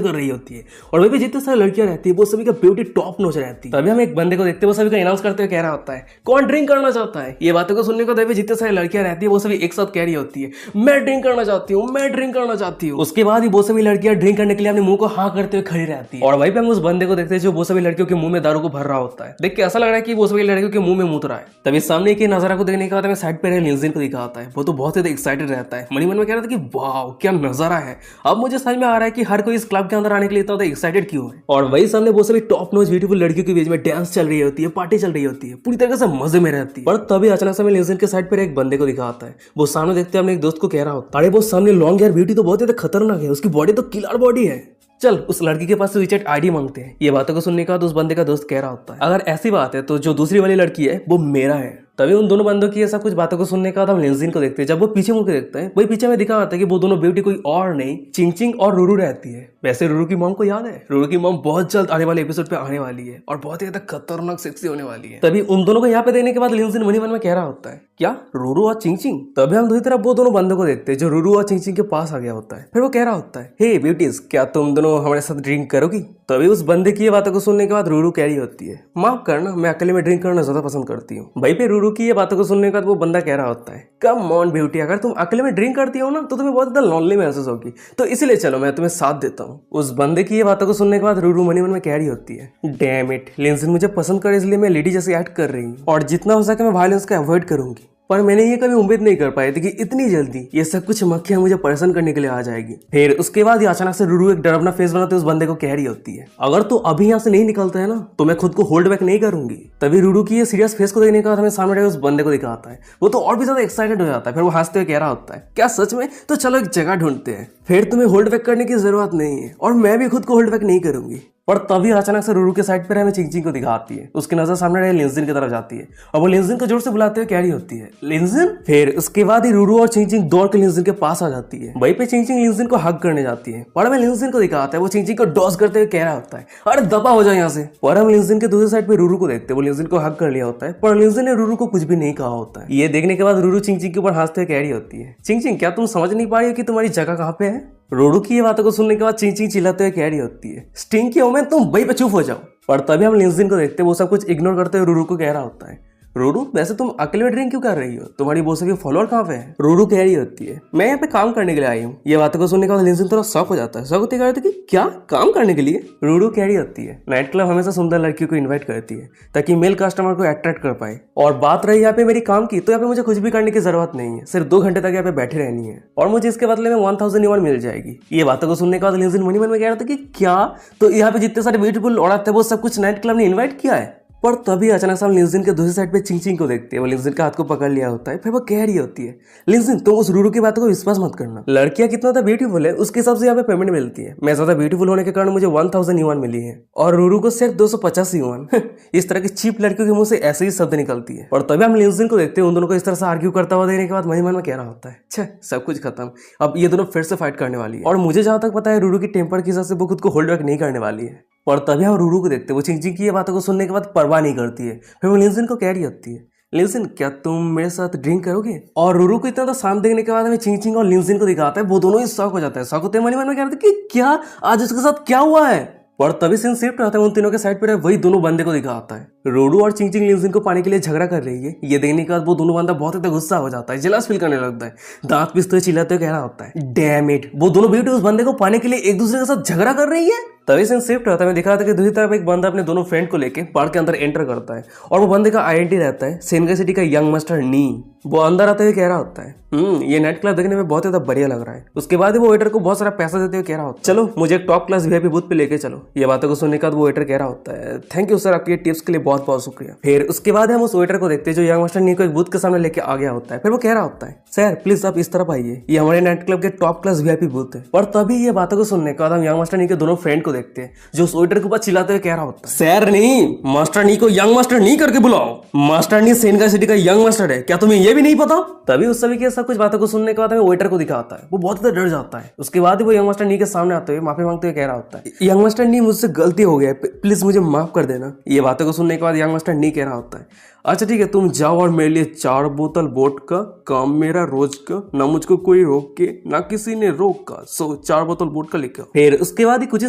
Speaker 1: कर रही होती है और वही पे जितने सारी लड़कियां रहती है वो सभी का ब्यूटी टॉप नॉच रहती है। तभी हम एक बंदे को देखते हैं वो सभी का अनाउंस करते हुए कह रहा होता है कौन ड्रिंक करना चाहता है। ये बातों को सुनने को तभी जितने सारी लड़कियां रहती है वो सभी एक साथ कह रही होती है मैं ड्रिंक करना चाहती हूँ, मैं ड्रिंक करना चाहती हूँ। उसके बाद ही वो सभी लड़कियां ड्रिंक करने के लिए अपने मुंह को हाँ करते हुए खड़ी रहती है और वहीं पे हम उस बंदे को देखते हैं जो वो सभी लड़कियों के मुंह में दारू को भर रहा होता है। देख के ऐसा लग रहा है कि वो सभी लड़कियों के मुंह में मूत रहा है। तभी सामने के नजारा को देखने के बाद हमें साइड पे लिंजिन को दिखाता है, वो तो बहुत ज्यादा एक्साइटेड रहता है। मनी मन में कह रहा था कि वाह क्या नजारा है। अब मुझे समझ में आ रहा है कि हर कोई इस क्लब के अंदर आने के लिए इतना एक्साइटेड क्यों है। और वही सामने वो सभी टॉप नॉच ब्यूटीफुल लड़कियों के बीच में डांस चल रही होती है, पार्टी चल रही होती है, पूरी तरह से मजे में रहती है। पर तभी अचानक से लिंजिन के साइड पर एक बंदे को दिखाता है, वो सामने देखते अपने एक दोस्त को कह रहा होता है अरे वो सामने लॉन्ग हेयर ब्यूटी तो बहुत ज्यादा खतरनाक है, उसकी बॉडी तो किलर बॉडी है, चल उस लड़की के पास WeChat आईडी मांगते हैं। ये बातों को सुनने के बाद उस बंदे का दोस्त कह रहा होता है अगर ऐसी बात है तो जो दूसरी वाली लड़की है वो मेरा है। तभी उन दोनों बंदों की ऐसा कुछ बातों को सुनने के बाद हम लिंजिन को देखते हैं। जब वो पीछे मुड़ के देखते हैं वही पीछे में दिखा आता है कि वो दोनों ब्यूटी कोई और नहीं चिंग और रूरू रहती है। वैसे रूरू की मॉम को याद है, रूरू की मॉम बहुत जल्द आने वाले एपिसोड पे आने वाली है और बहुत ही ज्यादा खतरनाक सेक्सी होने वाली है। तभी उन दोनों को यहाँ पे देखने के बाद लिंजिन मनी मन में कह रहा होता है क्या रूरू और चिंग। तभी हम दूसरी तरफ वो दोनों बंदों को देखते हैं जो रूरू और चिंग के पास आ गया होता है। फिर वो कह रहा होता है हे ब्यूटीज क्या तुम दोनों हमारे साथ ड्रिंक करोगी। तभी उस बंदे की ये बातों को सुनने के बाद रूरू कह रही होती है माफ करना मैं अकेले में ड्रिंक करना ज्यादा पसंद करती हूँ। भाई पे रूरू की ये बातों को सुनने के बाद वो बंदा कह रहा होता है कम ऑन ब्यूटी अगर तुम अकेले में ड्रिंक करती हो ना तो तुम्हें बहुत ज्यादा लॉनली महसूस होगी, तो इसीलिए चलो मैं तुम्हें साथ देता हूँ। उस बंदे की ये बातों को सुनने के बाद रूरू मनी मन में कह रही होती है डैम इट लिंजिन मुझे पसंद करे इसलिए मैं लेडी जैसे एक्ट कर रही हूँ और जितना हो सके मैं वायलेंस को अवॉइड करूंगी। पर मैंने ये कभी उम्मीद नहीं कर पाई थी कि इतनी जल्दी ये सब कुछ मक्खियां मुझे परेशान करने के लिए आ जाएगी। फिर उसके बाद ये अचानक से रूरू एक डरावना फेस बनाते उस बंदे को कह रही होती है अगर तू अभी यहाँ से नहीं निकलता है ना तो मैं खुद को होल्ड बैक नहीं करूंगी। तभी रूरू की ये सीरियस फेस को देखने के बाद हमें सामने उस बंदे को दिखाता है, वो तो और भी ज्यादा एक्साइटेड हो जाता है। फिर वो हंसते हुए कह रहा होता है क्या सच में, तो चलो एक जगह ढूंढते हैं, फिर तुम्हें होल्ड बैक करने की जरूरत नहीं है और मैं भी खुद को होल्ड बैक नहीं करूंगी। पर तभी अचानक से रूरू के साइड पर हमें चिंग को दिखाती है, उसकी नजर सामने रहे लिंजिन की तरफ जाती है और वो लिंजिन को जोर से बुलाते हुए कह रही होती है लिंजिन। फिर उसके बाद ही रूरू और चिंग दौड़ के लिंजिन के पास आ जाती है। वहीं पे चिंग लिंजिन को हग करने जाती है और हमें लिंजिन को दिखाता है, वो चिंग को डॉस करते हुए कह रहा होता है अरे दबा हो जाए यहाँ से। और हम लिंजिन के दूसरी साइड पे रूरू को देखते हैं, वो लिंजिन को हग कर लिया होता है पर लिंजिन ने रूरू को कुछ भी नहीं कहा होता है। ये देखने के बाद रूरू चिंग के ऊपर हंसते हुए कह रही होती है चिंग क्या तुम समझ नहीं पा रही हो कि तुम्हारी जगह कहाँ पे है। रूरू की ये बातों को सुनने के बाद चिंग चिल्लाते हुए कह रही होती है स्टिंकी ओमेन तुम वहीं पे चुप हो जाओ। और तभी हम लिंजिन को देखते हैं, वो सब कुछ इग्नोर करते हुए रूरू को कह रहा होता है रूरू वैसे तुम अकेले में ड्रिंक क्यों कर रही हो, तुम्हारी वो सभी फॉलोअर कहाँ पे है। रूरू कह रही होती है मैं यहाँ पे काम करने के लिए आई हूँ। ये बातों को सुनने के बाद लिंजिन थोड़ा शॉक हो जाता है। शॉक होते कहते कि क्या काम करने के लिए। रूरू कह रही होती है नाइट क्लब हमेशा सुंदर लड़कियों को इन्वाइट करती है ताकि मेल कस्टमर को अट्रैक्ट कर पाए। और बात रही यहाँ पे मेरी काम की, तो यहाँ पे मुझे कुछ भी करने की जरूरत नहीं है, सिर्फ 2 घंटे तक यहाँ पे बैठे रहनी है और मुझे इसके बदले में 1000 यूएन मिल जाएगी। ये बातों को सुनने के बाद लिंजिन मनी मन में कह रहा था कि क्या, तो यहाँ पे जितने सारे ब्यूटीफुल औरत थे वो सब कुछ नाइट क्लब ने इन्वाइट किया है। पर तभी अचानक से हम लिंजिन के दूसरी साइड पे चिंग चिंग को देखते हैं। वो लिंजिन का हाथ को पकड़ लिया होता है, फिर वो कह रही होती है लिंजिन तुम उस रूरू की बातों को विश्वास मत करना, लड़कियां कितना ज्यादा ब्यूटीफुल है उसके हिसाब से यहाँ पे पेमेंट मिलती है। मैं ज्यादा ब्यूटीफुल होने के कारण मुझे 1000 यूएन मिली है और रूरू को सिर्फ 250 यूएन। इस तरह की चीप लड़कियों के मुंह से ऐसे ही शब्द निकलती है। और तभी हम लिंजिन को देखते हैं उन दोनों को इस तरह से आर्ग्यू करता हुआ देखने के बाद मन में कह रहा होता है छह सब कुछ खत्म, अब ये दोनों फिर से फाइट करने वाली है। और मुझे जहां तक पता है रूरू की टेम्पर के हिसाब से वो खुद को होल्ड बैक नहीं करने वाली है। और तभी हम रूरू को देखते हैं वो चिंग चिंग की ये बातों को सुनने के बाद परवाह नहीं करती है। फिर वो लिंजिन को कह रही होती है लिंजिन क्या तुम मेरे साथ ड्रिंक करोगे। और रूरू को इतना तो शांत देखने के बाद हमें चिंग चिंग और लिंजिन को दिखाता है। वो दोनों ही शॉक हो जाता है। शॉक होते मन में कह रहे थे कि क्या आज उसके साथ क्या हुआ है। और तभी सीन शिफ्ट रहता है उन तीनों के साइड पर वही दोनों बंदे को दिखाता है। रूरू और चिंग चिंग लिंजिन को पाने के लिए झगड़ा कर रही है। ये देखने के बाद वो दोनों बंदा बहुत ज्यादा गुस्सा हो जाता है, जलस फील करने लगता है, दांत पीसते हुए चिल्लाते हुए कह रहा होता है डैम इट, वो दोनों ब्यूटी उस बंदे को पाने के लिए एक दूसरे के साथ झगड़ा कर रही है। तभी सीन शिफ्ट होता है, मैं दिखा था कि दूसरी तरफ एक बंदा अपने दोनों फ्रेंड को लेके पार्क के अंदर एंटर करता है और वो बंदे का आइडेंटिटी रहता है सेनगा सिटी का यंग मास्टर नी। वो अंदर आते हुए कह रहा होता है ये नाइट क्लब देखने में बहुत ज्यादा बढ़िया लग रहा है। उसके बाद वो वेटर को बहुत सारा पैसा देते हुए कह रहा होता है चलो मुझे एक टॉप क्लास वीआईपी बूथ पे लेके चलो। ये बातों को सुनने के बाद वो वेटर कह रहा होता है थैंक यू सर, आपके टिप्स के लिए बहुत बहुत शुक्रिया। फिर उसके बाद हम उस वेटर को देखते हैं जो यंग मास्टर नी को एक बूथ के सामने लेके आ गया होता है। फिर वो कह रहा होता है सर प्लीज आप इस तरफ आइए, ये हमारे नाइट क्लब के टॉप क्लास वीआईपी बूथ है। और तभी ये बातों को सुनने के बाद हम यंग मास्टर नी के दोनों फ्रेंड को देखते हैं जो उस वेटर के ऊपर चिल्लाते हुए कह रहा होता है सर नहीं, मास्टर नी को यंग मास्टर नी करके बुलाओ, मास्टर नी सेनगा सिटी का यंग मास्टर है, क्या तुम्हें ये भी नहीं पता। तभी उस सभी के सब कुछ बातों को सुनने के बाद हमें वेटर को दिखाता है, वो बहुत ज्यादा डर जाता है। उसके बाद वो यंग मास्टर नी के सामने आते हुए माफी मांगते हुए कह रहा होता है यंग मास्टर नी मुझसे गलती हो गया है, प्लीज मुझे माफ कर देना। ये बातों को सुनने के बाद यंग मास्टर नी कह रहा होता है अच्छा ठीक है तुम जाओ और मेरे लिए 4 बोतल वोडका, काम मेरा रोज का, ना मुझको कोई रोक के ना किसी ने रोका, सो 4 बोतल वोडका लेकर। फिर उसके बाद ही कुछ ही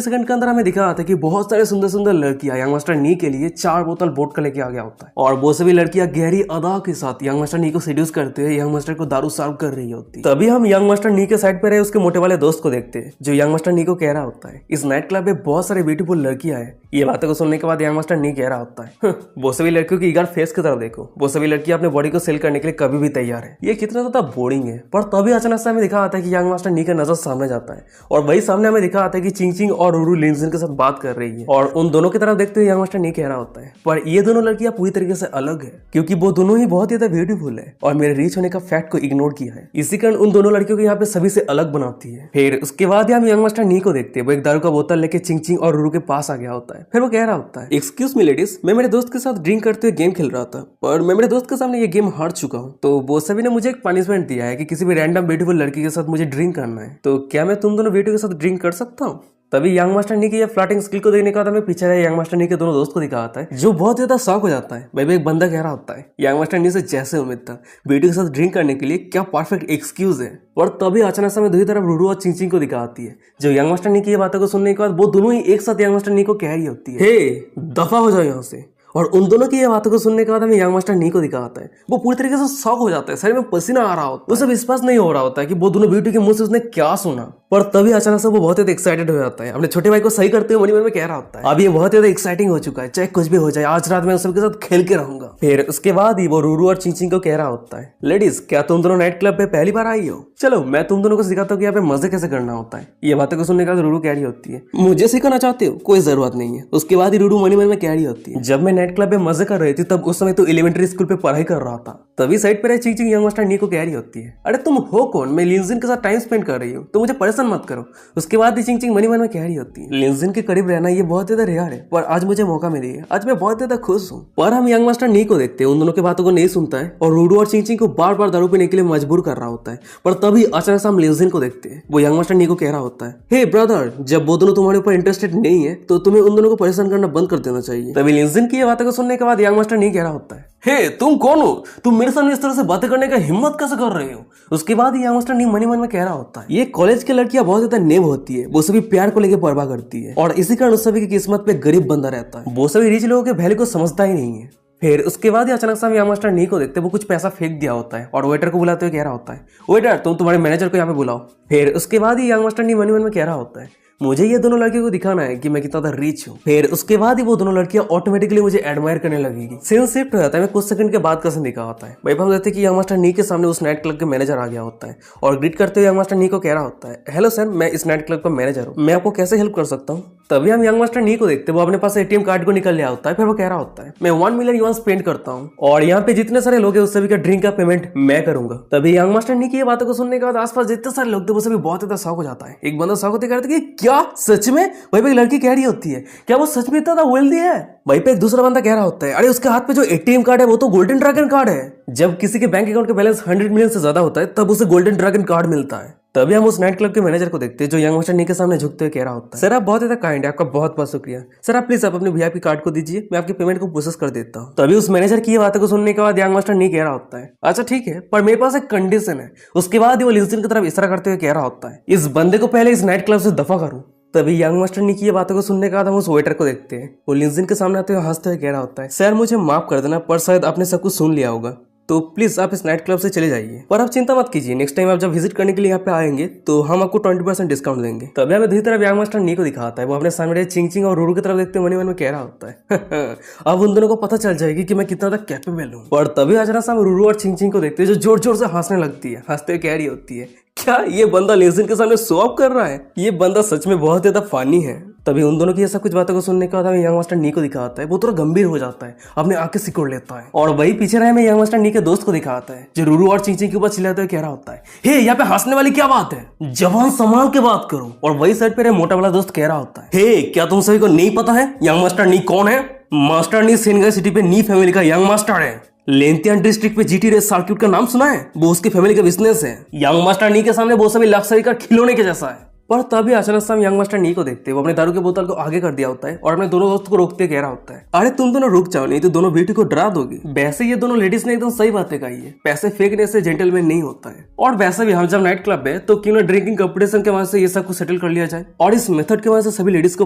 Speaker 1: सेकंड के अंदर हमें दिखा था कि बहुत सारे सुंदर सुंदर लड़कियां यंग मास्टर नी के लिए 4 बोतल वोडका लेके आ गया होता है और वो सभी लड़कियां गहरी अदा के साथ यंग मास्टर नी को सेड्यूस करते हुए यंग मास्टर को दारू सर्व कर रही होती। तभी हम यंग मास्टर नी के साइड पे रहे उसके मोटे वाले दोस्त को देखते हैं जो यंग मास्टर नी को कह रहा होता है इस नाइट क्लब में बहुत सारे ब्यूटीफुल लड़कियां हैं। ये बातों को सुनने के बाद यंग मास्टर नी कह रहा होता है वो सभी लड़कियों की ईगर फेस की तरफ देखो, वो सभी लड़कियां अपने बॉडी को सेल करने के लिए कभी भी तैयार है। ये कितना ज्यादा बोरिंग है। पर तभी अचानक से हमें दिखा आता है कि यंग मास्टर नी का नजर सामने जाता है और वही सामने हमें दिखा आता है कि चिंग चिंग और रूरू लिंजिन के साथ बात कर रही है और उन दोनों की तरफ देखते हुए यंग मास्टर नी कह रहा होता है पर ये दोनों लड़कियां पूरी तरीके से अलग है क्योंकि वो दोनों ही बहुत ज्यादा ब्यूटीफुल है और मेरे रीच होने का फैक्ट को इग्नोर किया है, इसी कारण उन दोनों लड़कियों को यहाँ पे सभी से अलग बनाती है। फिर उसके बाद हम यंग मास्टर नी को देखते हैं, वो एक दारू का बोतल लेके चिंग चिंग और रूरू के पास आ गया होता है। फिर वो कह रहा होता है एक्सक्यूज मी लेडीज, मैं मेरे दोस्त के साथ ड्रिंक करते हुए गेम खेल रहा था पर मैं मेरे दोस्त के सामने ये गेम हार चुका हूँ, तो वो सभी ने मुझे एक पनिशमेंट दिया है कि किसी भी रैंडम ब्यूटीफुल लड़की के साथ मुझे ड्रिंक करना है, तो क्या मैं तुम दोनों ब्यूटी के साथ ड्रिंक कर सकता हूँ। तभी यंग मास्टर नी की ये फ्लर्टिंग स्किल को देखने का हमें पीछे रहे यंग मास्टर नी के दोनों दोस्त को दिखाता है जो बहुत ज्यादा शॉक हो जाता है। भाई एक बंदा कह रहा होता है यंग मास्टर नी से जैसे उम्मीद था ब्यूटी के साथ ड्रिंक करने के लिए क्या परफेक्ट एक्सक्यूज है। और तभी अचानक से हमें दूसरी तरफ रूरू और चिंग चिंग को दिखाती है जो यंग मास्टर नी की ये बातों को सुनने के बाद वो दोनों ही एक साथ यंग मास्टर नी को कह रही होती है हे दफा हो जाओ यहाँ से। और उन दोनों की ये बातों को सुनने के बाद हमें यंग मास्टर नी को दिखाता है, वो पूरी तरीके से शॉक हो जाता है, शरीर में पसीना आ रहा होता है, उसे विश्वास नहीं हो रहा होता है कि वो दोनों ब्यूटी के मुंह से उसने क्या सुना। पर तभी अचानक से वो बहुत ज्यादा एक्साइटेड हो जाता है, अपने छोटे भाई को सही करते हुए मन में कह रहा होता है अब ये बहुत ज्यादा एक्साइटिंग हो चुका है, चाहे कुछ भी हो जाए आज रात में सबके साथ खेल के रहूंगा। फिर उसके बाद ही वो रूरू और चिंग चिंग को कह रहा होता है लेडीज क्या तुम दोनों नाइट क्लब पे पहली बार आई हो, चलो मैं तुम दोनों को सिखाता हूँ कि यहाँ पे मजे कैसे करना होता है। ये बातें को सुनने के बाद रूरू कह रही होती है मुझे सिखाना चाहते हो, कोई जरूरत नहीं है। उसके बाद ही रूरू मन में कह रही होती है जब मैं नाइट क्लब में मजे कर रही थी तब उस समय तो एलिमेंट्री स्कूल पे पढ़ाई कर रहा था। तभी साइड पे चिंग चिंग यंग मास्टर नी को कह रही होती है अरे तुम हो कौन, मैं लिंजिन के साथ टाइम स्पेंड कर रही हूँ तो मुझे परेशान मत करो। उसके बाद ही चिंग चिंग मन में कह रही होती है लिंजिन के करीब रहना ये बहुत ज्यादा रेयर है पर आज मुझे मौका मिली है, आज मैं बहुत ज्यादा खुश हूँ। पर हम यंग मास्टर नी को देखते हैं उन दोनों की बातों को नहीं सुनता है और रूरू और चिंग चिंग को बार बार दारू पीने के लिए मजबूर कर रहा होता है। पर तभी अचानक से हम लिंजिन को देखते हैं, वो यंग मास्टर नी को कह रहा होता है हे ब्रदर जब वो दोनों तुम्हारे ऊपर इंटरेस्टेड नहीं है तो तुम्हें उन दोनों को परेशान करना बंद कर देना चाहिए। तभी लिंजिन की ये बातों को सुनने के बाद यंग मास्टर नी कह रहा होता है हे तुम कौन हो, तुम मेरे सामने इस तरह से बातें करने का हिम्मत कैसे कर रहे हो। उसके बाद यंग मास्टर नी मन में कह रहा होता है ये कॉलेज की लड़कियां बहुत ज्यादा नेब होती है, वो सभी प्यार को लेकर परवाह करती है और इसी कारण उस सभी की किस्मत पे गरीब बंदा रहता है, वो सभी रिच लोगों के वैल्यू को समझता ही नहीं है। फिर उसके बाद ही अचानक से हम यंग मास्टर नी को देखते हैं, वो कुछ पैसा फेंक दिया होता है और वेटर को बुलाते हुए कह रहा होता है, वेटर तुम तुम्हारे मैनेजर को यहाँ पे बुलाओ। फिर उसके बाद ही यंग मास्टर नी मन ही मन में कह रहा होता है, मुझे ये दोनों लड़कियों को दिखाना है कि मैं कितना ज्यादा रिच हूँ। फिर उसके बाद ही वो दोनों लड़कियां ऑटोमेटिकली मुझे एडमायर करने लगेगी। सीन शिफ्ट हो जाता है, मैं कुछ सेकंड के बाद का सीन दिखा होता है। भाई हम देखते हैं कि यंग मास्टर नी के सामने उस नाइट क्लब के मैनेजर आ गया होता है और ग्रीट करते हुए यंग मास्टर नी को कह रहा होता है, हेलो सर, मैं इस नाइट क्लब का मैनेजर हूँ, मैं आपको कैसे हेल्प कर सकता हूँ। तभी हम यंग मास्टर नी को देखते हैं, वो अपने पास एटीएम कार्ड को निकल लिया होता है। फिर वो कह रहा होता है, मैं 1 मिलियन युआन स्पेंड करता हूँ और यहाँ पे जितने सारे लोग हैं उस सभी का ड्रिंक का पेमेंट मैं करूंगा। तभी यंग मास्टर नी की ये बातों को सुनने के बाद आसपास जितने सारे लोग थे वो सभी बहुत ज्यादा शॉक हो जाता है। एक बंदा शॉक होते कहता है कि क्या सच में? वही पे एक लड़की कह रही होती है, क्या वो सच में इतना ज्यादा वेल्दी है? वहीं पे एक दूसरा बंदा कह रहा होता है, अरे उसके हाथ पे जो एटीएम कार्ड है वो तो गोल्डन ड्रैगन कार्ड है। जब किसी के बैंक अकाउंट का बैलेंस 100 मिलियन से ज्यादा होता है तब उसे गोल्डन ड्रैगन कार्ड मिलता है। तभी हम उस नाइट क्लब के मैनेजर को देखते हैं जो यंग मास्टर नी के सामने झुकते हुए कह रहा होता है, सर आप बहुत ज्यादा काइंड है, आपका बहुत बहुत शुक्रिया। सर आप प्लीज आप अपने वीआईपी कार्ड को दीजिए, मैं आपकी पेमेंट को प्रोसेस कर देता हूँ। तभी उस मैनेजर की ये बातों को सुनने के बाद यंग मास्टर नी कह रहा होता है, अच्छा ठीक है, पर मेरे पास एक कंडीशन है। उसके बाद वो लिंजिन की तरफ इशारा करते हुए कह रहा होता है, इस बंदे को पहले इस नाइट क्लब से दफा करूँ। तभी यंग मास्टर नी की ये बातों को सुनने के बाद हम उस वेटर को देखते हैं, वो लिंजिन के सामने आते हुए हंसते हुए कह रहा होता है, सर मुझे माफ कर देना, पर शायद आपने सब कुछ सुन लिया होगा, तो प्लीज आप इस नाइट क्लब से चले जाइए। पर आप चिंता मत कीजिए, नेक्स्ट टाइम आप जब विजिट करने के लिए यहाँ पे आएंगे तो हम आपको 20% डिस्काउंट देंगे। तभी हमें दूसरी तरफ यंग मास्टर नी को दिखाता है, वो अपने सामने चिंग चिंग और रूरू की तरफ देखते मन में कह रहा होता है अब उन दोनों को पता चल जाएगी कि मैं कितना ज्यादा कैपेबल हूँ। और तभी अचानक से हम रूरू और चिंग चिंग को देखते हैं जो जोर जोर से हंसने लगती है, हंसते हुए कह रही होती है, क्या ये बंदा लेजिन के सामने शो ऑफ कर रहा है? ये बंदा सच में बहुत ज्यादा फनी है। तभी उन दोनों की ये सब कुछ बातों को सुनने के बाद हमें यंग मास्टर नी को दिखाता है, वो थोड़ा गंभीर हो जाता है, अपने आंखें सिकोड़ लेता है और वही पीछे रहे में यंग मास्टर नी के दोस्त को दिखाता है जो रूरू और चिंचिंग के ऊपर चिल्लाते हुए कह रहा होता है, हे यहाँ पे हंसने वाली क्या बात है, जवान संभाल के बात करो। और वही साइड पे मोटा वाला दोस्त कह रहा होता है, हे क्या तुम सभी को नहीं पता है यंग मास्टर नी कौन है? मास्टर नी सेनगाई सिटी पे नी फैमिली का यंग मास्टर है। लेंथियन डिस्ट्रिक्ट पे जीटी रेस सर्किट का नाम सुना है? वो उसकी फैमिली का बिजनेस है। यंग मास्टर नी के सामने वो सभी लक्सरी का खिलौने के जैसा है। पर तभी अचानक से हम यंग मास्टर नी को देखते हैं, वो अपने दारू के बोतल को आगे कर दिया होता है और अपने दोनों दोस्त को रोकते कह रहा होता है, अरे तुम दोनों रुक जाओ, नहीं तो दोनों ब्यूटी को डरा दोगे। वैसे ये दोनों लेडीज ने एकदम सही बातें कही है, पैसे फेंकने से जेंटलमैन नहीं होता है। और वैसे भी हम जब नाइट क्लब है तो क्यों ना ड्रिंकिंग कंपटीशन के वजह से ये सब कुछ सेटल कर लिया जाए और इस मेथड की वजह से सभी लेडीज को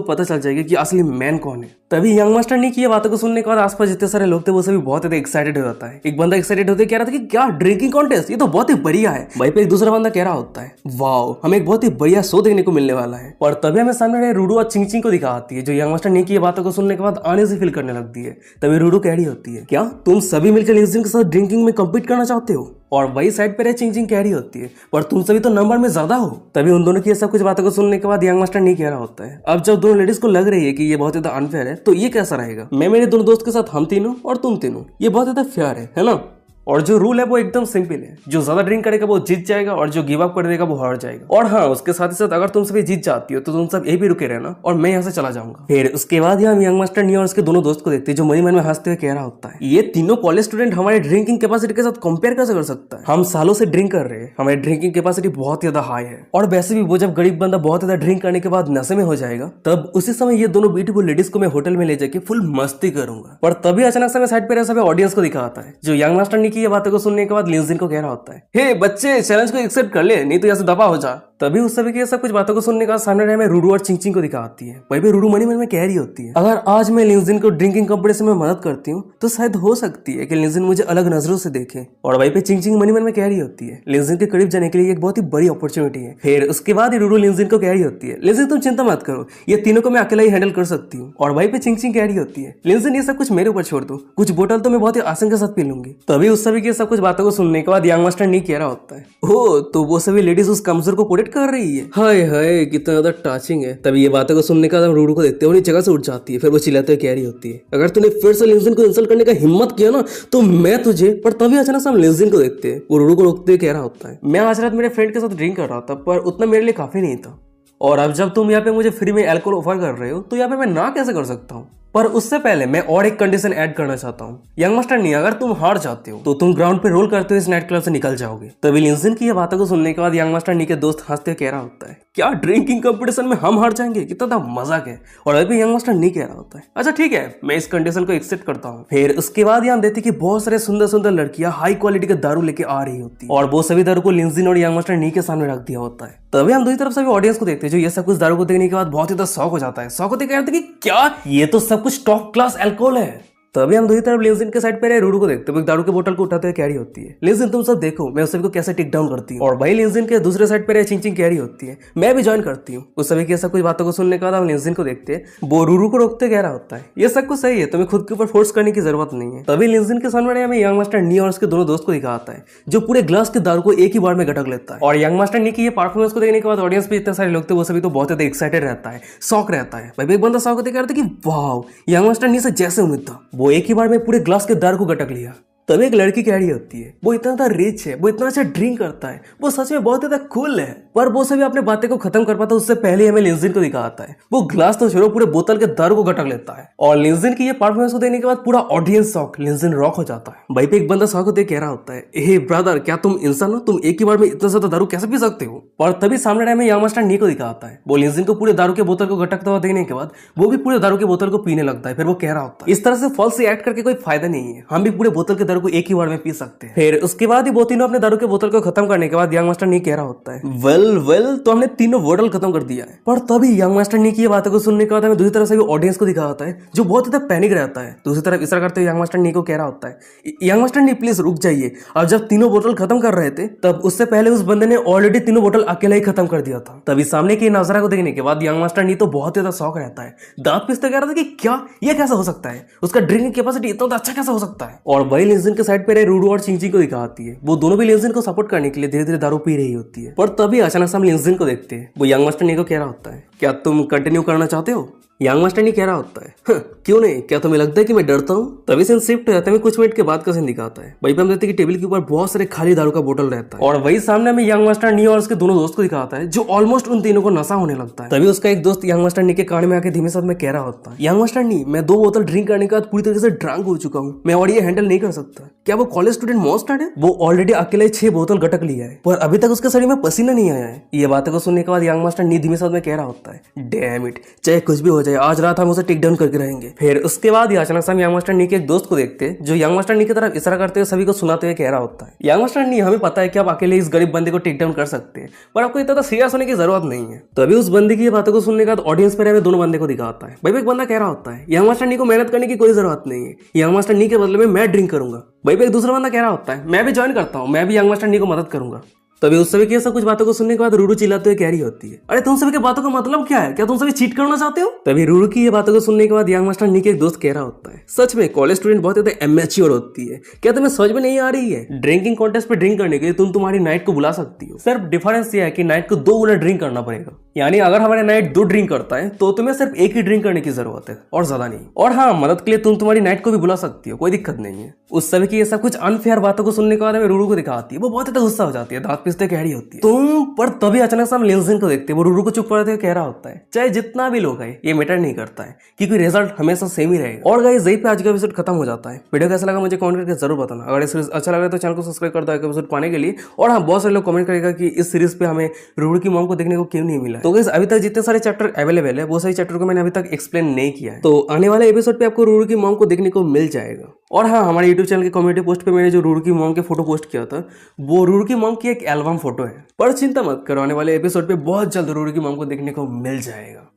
Speaker 1: पता चल जाएगा कि असली मैन कौन है। तभी यंग मास्टर नी की ये बातों को सुनने के बाद आसपास जितने सारे लोग थे वो सभी बहुत ज्यादा एक्साइटेड हो जाता है। एक बंदा एक्साइटेड होते कह रहा था कि क्या ड्रिंकिंग कॉन्टेस्ट, ये तो बहुत ही बढ़िया है। वहीं पे एक दूसरा बंदा कह रहा होता है, वाओ हमें एक बहुत ही बढ़िया शो देखने को मिलने वाला है। और तभी हमें सामने रहे रूडू और चिंग चिंग को दिखाती है जो यंग मास्टर नी की ये बातों को सुनने के बाद आने से फील करने लगती है। तभी रूडू कह रही होती है, क्या तुम सभी मिलकर लिंजिन के साथ ड्रिंकिंग में कम्पीट करना चाहते हो? और वही साइड पे रहे चिंग चिंग कह रही होती है, पर तुम सभी तो नंबर में ज्यादा हो। तभी उन दोनों की ये सब कुछ बातों को सुनने के बाद यंग मास्टर नी कह रहा होता है, अब जब दोनों लेडीज को लग रही है कि ये बहुत ज्यादा अनफेयर है तो ये कैसा रहेगा, मैं मेरे दोनों दोस्त के साथ हम तीनों और तुम तीनों, ये बहुत ज्यादा फेयर है ना? और जो रूल है वो एकदम सिंपल है, जो ज्यादा ड्रिंक करेगा वो जीत जाएगा और जो गिव अप कर देगा वो हार जाएगा। और हाँ, उसके साथ ही साथ अगर तुम सभी जीत जाती हो तो तुम सब यही भी रुके रहना और मैं यहाँ से चला जाऊंगा। फिर उसके बाद हम यंग मास्टर नी और उसके दोनों दोस्त को देखते हैं जो मन में हंसते हुए कह रहा होता है, ये तीनों कॉलेज स्टूडेंट हमारे ड्रिंकिंग कैपेसिटी के साथ कंपेयर कैसे कर सकता है? हम सालों से ड्रिंक कर रहे हैं, हमारी ड्रिंकिंग कैपेसिटी बहुत ज्यादा हाई है। और वैसे भी वो जब गरीब बंदा बहुत ज्यादा ड्रिंक करने के बाद नशे में हो जाएगा तब उसी समय ये दोनों ब्यूटीफुल लेडीज को मैं होटल में ले जाके फुल मस्ती करूंगा। और तभी अचानक से मैं साइड पे सभी ऑडियंस को दिखाता है जो यंग मास्टर नी की ये बातों को सुनने के बाद लिंजिन को कह रहा होता है, हे बच्चे चैलेंज को एक्सेप्ट कर ले, नहीं तो यहाँ से दफा हो जा। तभी उस सभी की सब कुछ बातों को सुनने का सामने रहे में रूडू और चिंग चिंग को दिखाती है। वही पे रूडू मनी मन में कह रही होती है, अगर आज मैं लिंजिन को ड्रिंकिंग कंपटीशन में मदद करती हूँ तो शायद हो सकती है कि लिंजिन मुझे अलग नजरों से देखे। और वही पे चिंग चिंग मनी मन में कह रही होती है, लिंजिन के करीब जाने के लिए एक बहुत ही बड़ी अपॉर्चुनिटी है। फिर उसके बाद ही रूडू लिंजिन को कह रही होती है, लिंजिन तुम चिंता मत करो, ये तीनों को मैं अकेला ही हैंडल कर सकती हूँ। और वही पे चिंग चिंग कह रही होती है, लिंजिन ये सब कुछ मेरे ऊपर छोड़ दो, कुछ बोतल तो मैं बहुत ही आसान के साथ पी लूंगी। तभी उस सभी की सब कुछ बातों को सुनने के बाद यंग मास्टर नी कह रहा होता है, ओ तो वो सभी लेडीज उस कमजोर को प्रोटेक्ट कर रही है, हाय हाय कितना ज्यादा टचिंग है। तभी ये बातों को सुनने का रूडू को देखते हुए जगह से उठ जाती है। फिर वो चिल्लाते हुए कह रही होती है, अगर तूने फिर से लिंजिन को इंसल्ट करने का हिम्मत किया ना तो मैं तुझे। पर तभी अचानक से हम लिंजिन को देखते हैं, वो रूडू को रोकते हुए कह रहा होता है, मैं आज रात मेरे फ्रेंड के साथ ड्रिंक कर रहा था पर उतना मेरे लिए काफी नहीं था, और अब जब तुम यहाँ पे मुझे फ्री में अल्कोहल ऑफर कर रहे हो तो यहाँ पे मैं ना कैसे कर सकता हूँ? पर उससे पहले मैं और एक कंडीशन ऐड करना चाहता हूँ, यंग मास्टर नी अगर तुम हार जाते हो तो तुम ग्राउंड पे रोल करते हुए इस नाइट क्लब से निकल जाओगे। तभी लिंजिन की ये बातों को सुनने के बाद यंग मास्टर नी के दोस्त हंसते कह रहा होता है, क्या ड्रिंकिंग कंपटीशन में हम हार जाएंगे, कितना मजाक है। और अभी यंग मास्टर नी कह रहा होता है, अच्छा ठीक है मैं इस कंडीशन को एक्सेप्ट करता हूँ। फिर उसके बाद हम देखते कि बहुत सारे सुंदर सुंदर लड़कियां हाई क्वालिटी का दारू लेके आ रही होती है और वो सभी दारू को लिंजिन और यंग मास्टर नी के सामने रख दिया होता है। तभी हम दूसरी तरफ सभी ऑडियंस को देखते हैं जो ये सब कुछ दारू को देखने के बाद बहुत ही शौक हो जाता है। शौक होते कहते कि क्या ये तो सब कुछ टॉप क्लास अल्कोहल है। तभी हम दूसरी तरफ लिंजिन के साइड पे रहे रूरू को देखते हैं, दारू के बोतल को उठाते हुए कैरी होती है। लिंजिन तुम सब देखो मैं उस सभी को कैसे टेक डाउन करती हूँ। और भाई लिंजिन के दूसरे साइड पे रहे चिंग कैरी होती है, मैं भी ज्वाइन करती हूँ। उस सभी की ऐसा कुछ बातों को सुनने के बाद हम लिंजिन को देखते हैं, वो रूरू को रोकते कह रहा होता है ये सब कुछ सही है, तुम्हें खुद के ऊपर फोर्स करने की जरूरत नहीं है। तभी लिंजिन के सामने हमें यंग मास्टर नी और उसके दोनों दोस्त को दिखाता है जो पूरे ग्लास के दारू को एक ही बार में गटक लेता है। और यंग मास्टर नी की ये परफॉर्मेंस को देखने के बाद ऑडियंस पे इतने सारे लोग थे, वो सभी तो बहुत ज्यादा एक्साइटेड रहता है, शौक रहता है। भाई एक बंदा शौक होते कहता है कि वाह यंग मास्टर नी से जैसे उम्मीद था, वो एक ही बार में पूरे ग्लास के दारू को गटक लिया। तभी एक लड़की कह रही होती है वो इतना ज्यादा रिच है, वो इतना अच्छा ड्रिंक करता है, वो सच में बहुत ज्यादा कूल है। पर वो सभी अपने बातें को खत्म कर पाता उससे पहले हमें लिंजिन को दिखाता है, वो ग्लास तो छोड़ो पूरे बोतल के दारू को गटक लेता है। और लिंजिन की ये परफॉर्मेंस को देने के बाद पूरा ऑडियंस शॉक, लिंजिन रॉक हो जाता है। भाई पे एक बंदा शॉक होते कह रहा होता है हे ब्रदर क्या तुम इंसान हो, तुम एक ही बार में इतना ज्यादा दारू कैसे पी सकते हो। और तभी सामने टाइम में यंग मास्टर नी को दिखाता है, वो लिंजिन को पूरे दारू के बोतल को गटकता हुआ देखने के बाद वो भी पूरे दारू के बोतल को पीने लगता है। फिर वो कह रहा होता है इस तरह से फॉल्स एक्ट करके कोई फायदा नहीं है, हम भी पूरे बोतल के दारू को एक ही बार में पी सकते हैं। फिर उसके बाद ही वो तीनों अपने दारू के बोतल को खत्म करने के बाद यंग मास्टर नी कह रहा होता है वेल तो हमने तीनों बोतल खत्म कर दिया है। पर तभी यंग मास्टर नी की ये बातों को सुनने के बाद हमें दूसरी तरफ से भी ऑडियंस को दिखा होता है जो बहुत ज्यादा पैनिक रहता है। दूसरी तरफ इशारा करते हुए यंग मास्टर नी को कह रहा होता है यंग मास्टर नी प्लीज रुक जाइए। और जब तीनों बोतल खत्म कर रहे थे तब उससे पहले उस बंदे ने ऑलरेडी तीनों बोतल अकेला ही खत्म कर दिया था। तभी सामने की नजारा को देखने के बाद यंग मास्टर नी तो बहुत ज्यादा शौक रहता है, दांत पिसते कह रहा था कि क्या ये कैसा हो सकता है, उसका ड्रिंकिंग कैपेसिटी इतना अच्छा कैसा हो सकता है। और वही लिंजिन के साइड पे रहे रूरू और चिंग को दिखाती है, वो दोनों भी लिंजिन को सपोर्ट करने के लिए धीरे धीरे दारू पी रही होती है। पर तभी अचानक से हम लिंजिन को देखते हैं, वो यंग मास्टर नी को कह रहा होता है क्या तुम कंटिन्यू करना चाहते हो। यंग मास्टर नी कह रहा होता है क्यों नहीं, क्या तुम्हें लगता है कि मैं डरता हूँ। तभी सीन शिफ्ट हो जाता है, कुछ मिनट के बाद का सीन दिखाता है। वहीं पे हम देखते हैं कि टेबल के ऊपर बहुत सारे खाली दारू का बोतल रहता है और वही सामने में यंग मास्टर नी और उसके दोनों दोस्त को दिखाता है जो ऑलमोस्ट उन तीनों को नशा होने लगता है। तभी उसका एक दोस्त यंग मास्टर नी के कान में आके धीमे साथ में कह रहा होता है यंग मास्टर नी मैं 2 बोतल ड्रिंक करने के बाद पूरी तरीके से ड्रंक हो चुका हूँ, मैं और ये हैंडल नहीं कर सकता। क्या वो कॉलेज स्टूडेंट मॉन्स्टर है, वो ऑलरेडी अकेले 6 बोतल गटक लिया है पर अभी तक उसके शरीर में पसीना नहीं आया है। ये बातें को सुनने के बाद यंग मास्टर नी धीमे साथ में कह रहा होता है डैम इट, चाहे कुछ भी हो जाए आज रात हम उसे टेक डाउन करके रहेंगे। फिर उसके बाद ही अचानक से हम यंग मास्टर नी के एक दोस्त को देखते हैं जो यंग मास्टर नी की तरफ इशारा करते हुए सभी को सुनाते हुए कह रहा होता है यंग मास्टर नी हमें पता है कि आप अकेले इस गरीब बंदे को टेक डाउन कर सकते हैं पर आपको इतना सीरियस होने की जरूरत नहीं है। तो अभी उस बंदे की ये बातों को सुनने के बाद ऑडियंस पर हमें दोनों बंदे को दिखाता है। भाई एक बंदा कह रहा होता है यंग मास्टर नी को मेहनत करने की कोई जरूरत नहीं है, यंग मास्टर नी के बदले में मैं ड्रिंक करूंगा। भाई एक दूसरा बंदा कह रहा होता है मैं भी ज्वाइन करता हूँ, मैं भी यंग मास्टर नी को मदद करूंगा। तभी उस सभी की ऐसा कुछ बातों को सुनने के बाद रूरू चिल्लाते हुए कह रही होती है अरे तुम सभी के बातों का मतलब क्या है, क्या तुम सभी चीट करना चाहते हो। तभी रूरू की ये बातों को सुनने के बाद यंग मास्टर नी के एक दोस्त कह रहा होता है सच में कॉलेज स्टूडेंट बहुत ज्यादा इमैच्योर होती है, क्या तुम्हें समझ में नहीं आ रही है, ड्रिंकिंग कॉन्टेस्ट पे ड्रिंक करने के लिए तुम तुम्हारी नाइट को बुला सकती हो, सिर्फ डिफरेंस ये है कि नाइट को 2 गुना ड्रिंक करना पड़ेगा। यानी अगर हमारे नाइट 2 ड्रिंक करता है तो तुम्हें सिर्फ 1 ही ड्रिंक करने की जरूरत है और ज्यादा नहीं। और हाँ मदद के लिए तुम तुम्हारी नाइट को भी बुला सकती हो, कोई दिक्कत नहीं है। उस सभी की ये सब कुछ अनफेयर बातों को सुनने के बाद हमें रूरू को दिखाती है, वो बहुत ज्यादा गुस्सा हो जाती है, दांत पीसते कह रही होती है तुम। पर तभी अचानक से हम लिंजिन को देखते हैं, वो रूरू को चुप करते हुए कह रहा होता है चाहे जितना भी लोग है ये मैटर नहीं करता है क्योंकि रिजल्ट हमेशा सेम ही रहेगा। और गाइस यहीं पे आज का एपिसोड खत्म हो जाता है। वीडियो कैसा लगा मुझे कमेंट करके जरूर बताना, अगर इस सीरीज अच्छा लग रहा है तो चैनल को सब्सक्राइब कर दो एपिसोड पाने के लिए। और हाँ बहुत सारे लोग कमेंट करेगा कि इस सीरीज पे हमें रूरू की मॉम को देखने को क्यों नहीं मिला। तो गाइस अभी तक जितने सारे चैप्टर अवेलेबल है वो सारे चैप्टर को मैंने अभी तक एक्सप्लेन नहीं किया है, तो आने वाले एपिसोड पे आपको रूरू की मॉम को देखने को मिल जाएगा। और हाँ हमारे यूट्यूब चैनल के कम्युनिटी पोस्ट पे मैंने जो रूरू की मॉम के फोटो पोस्ट किया था वो रूरू की मॉम की एक एल्बम फोटो है। पर चिंता मत करो, आने वाले एपिसोड पे बहुत जल्द रूरू की मॉम को देखने को मिल जाएगा।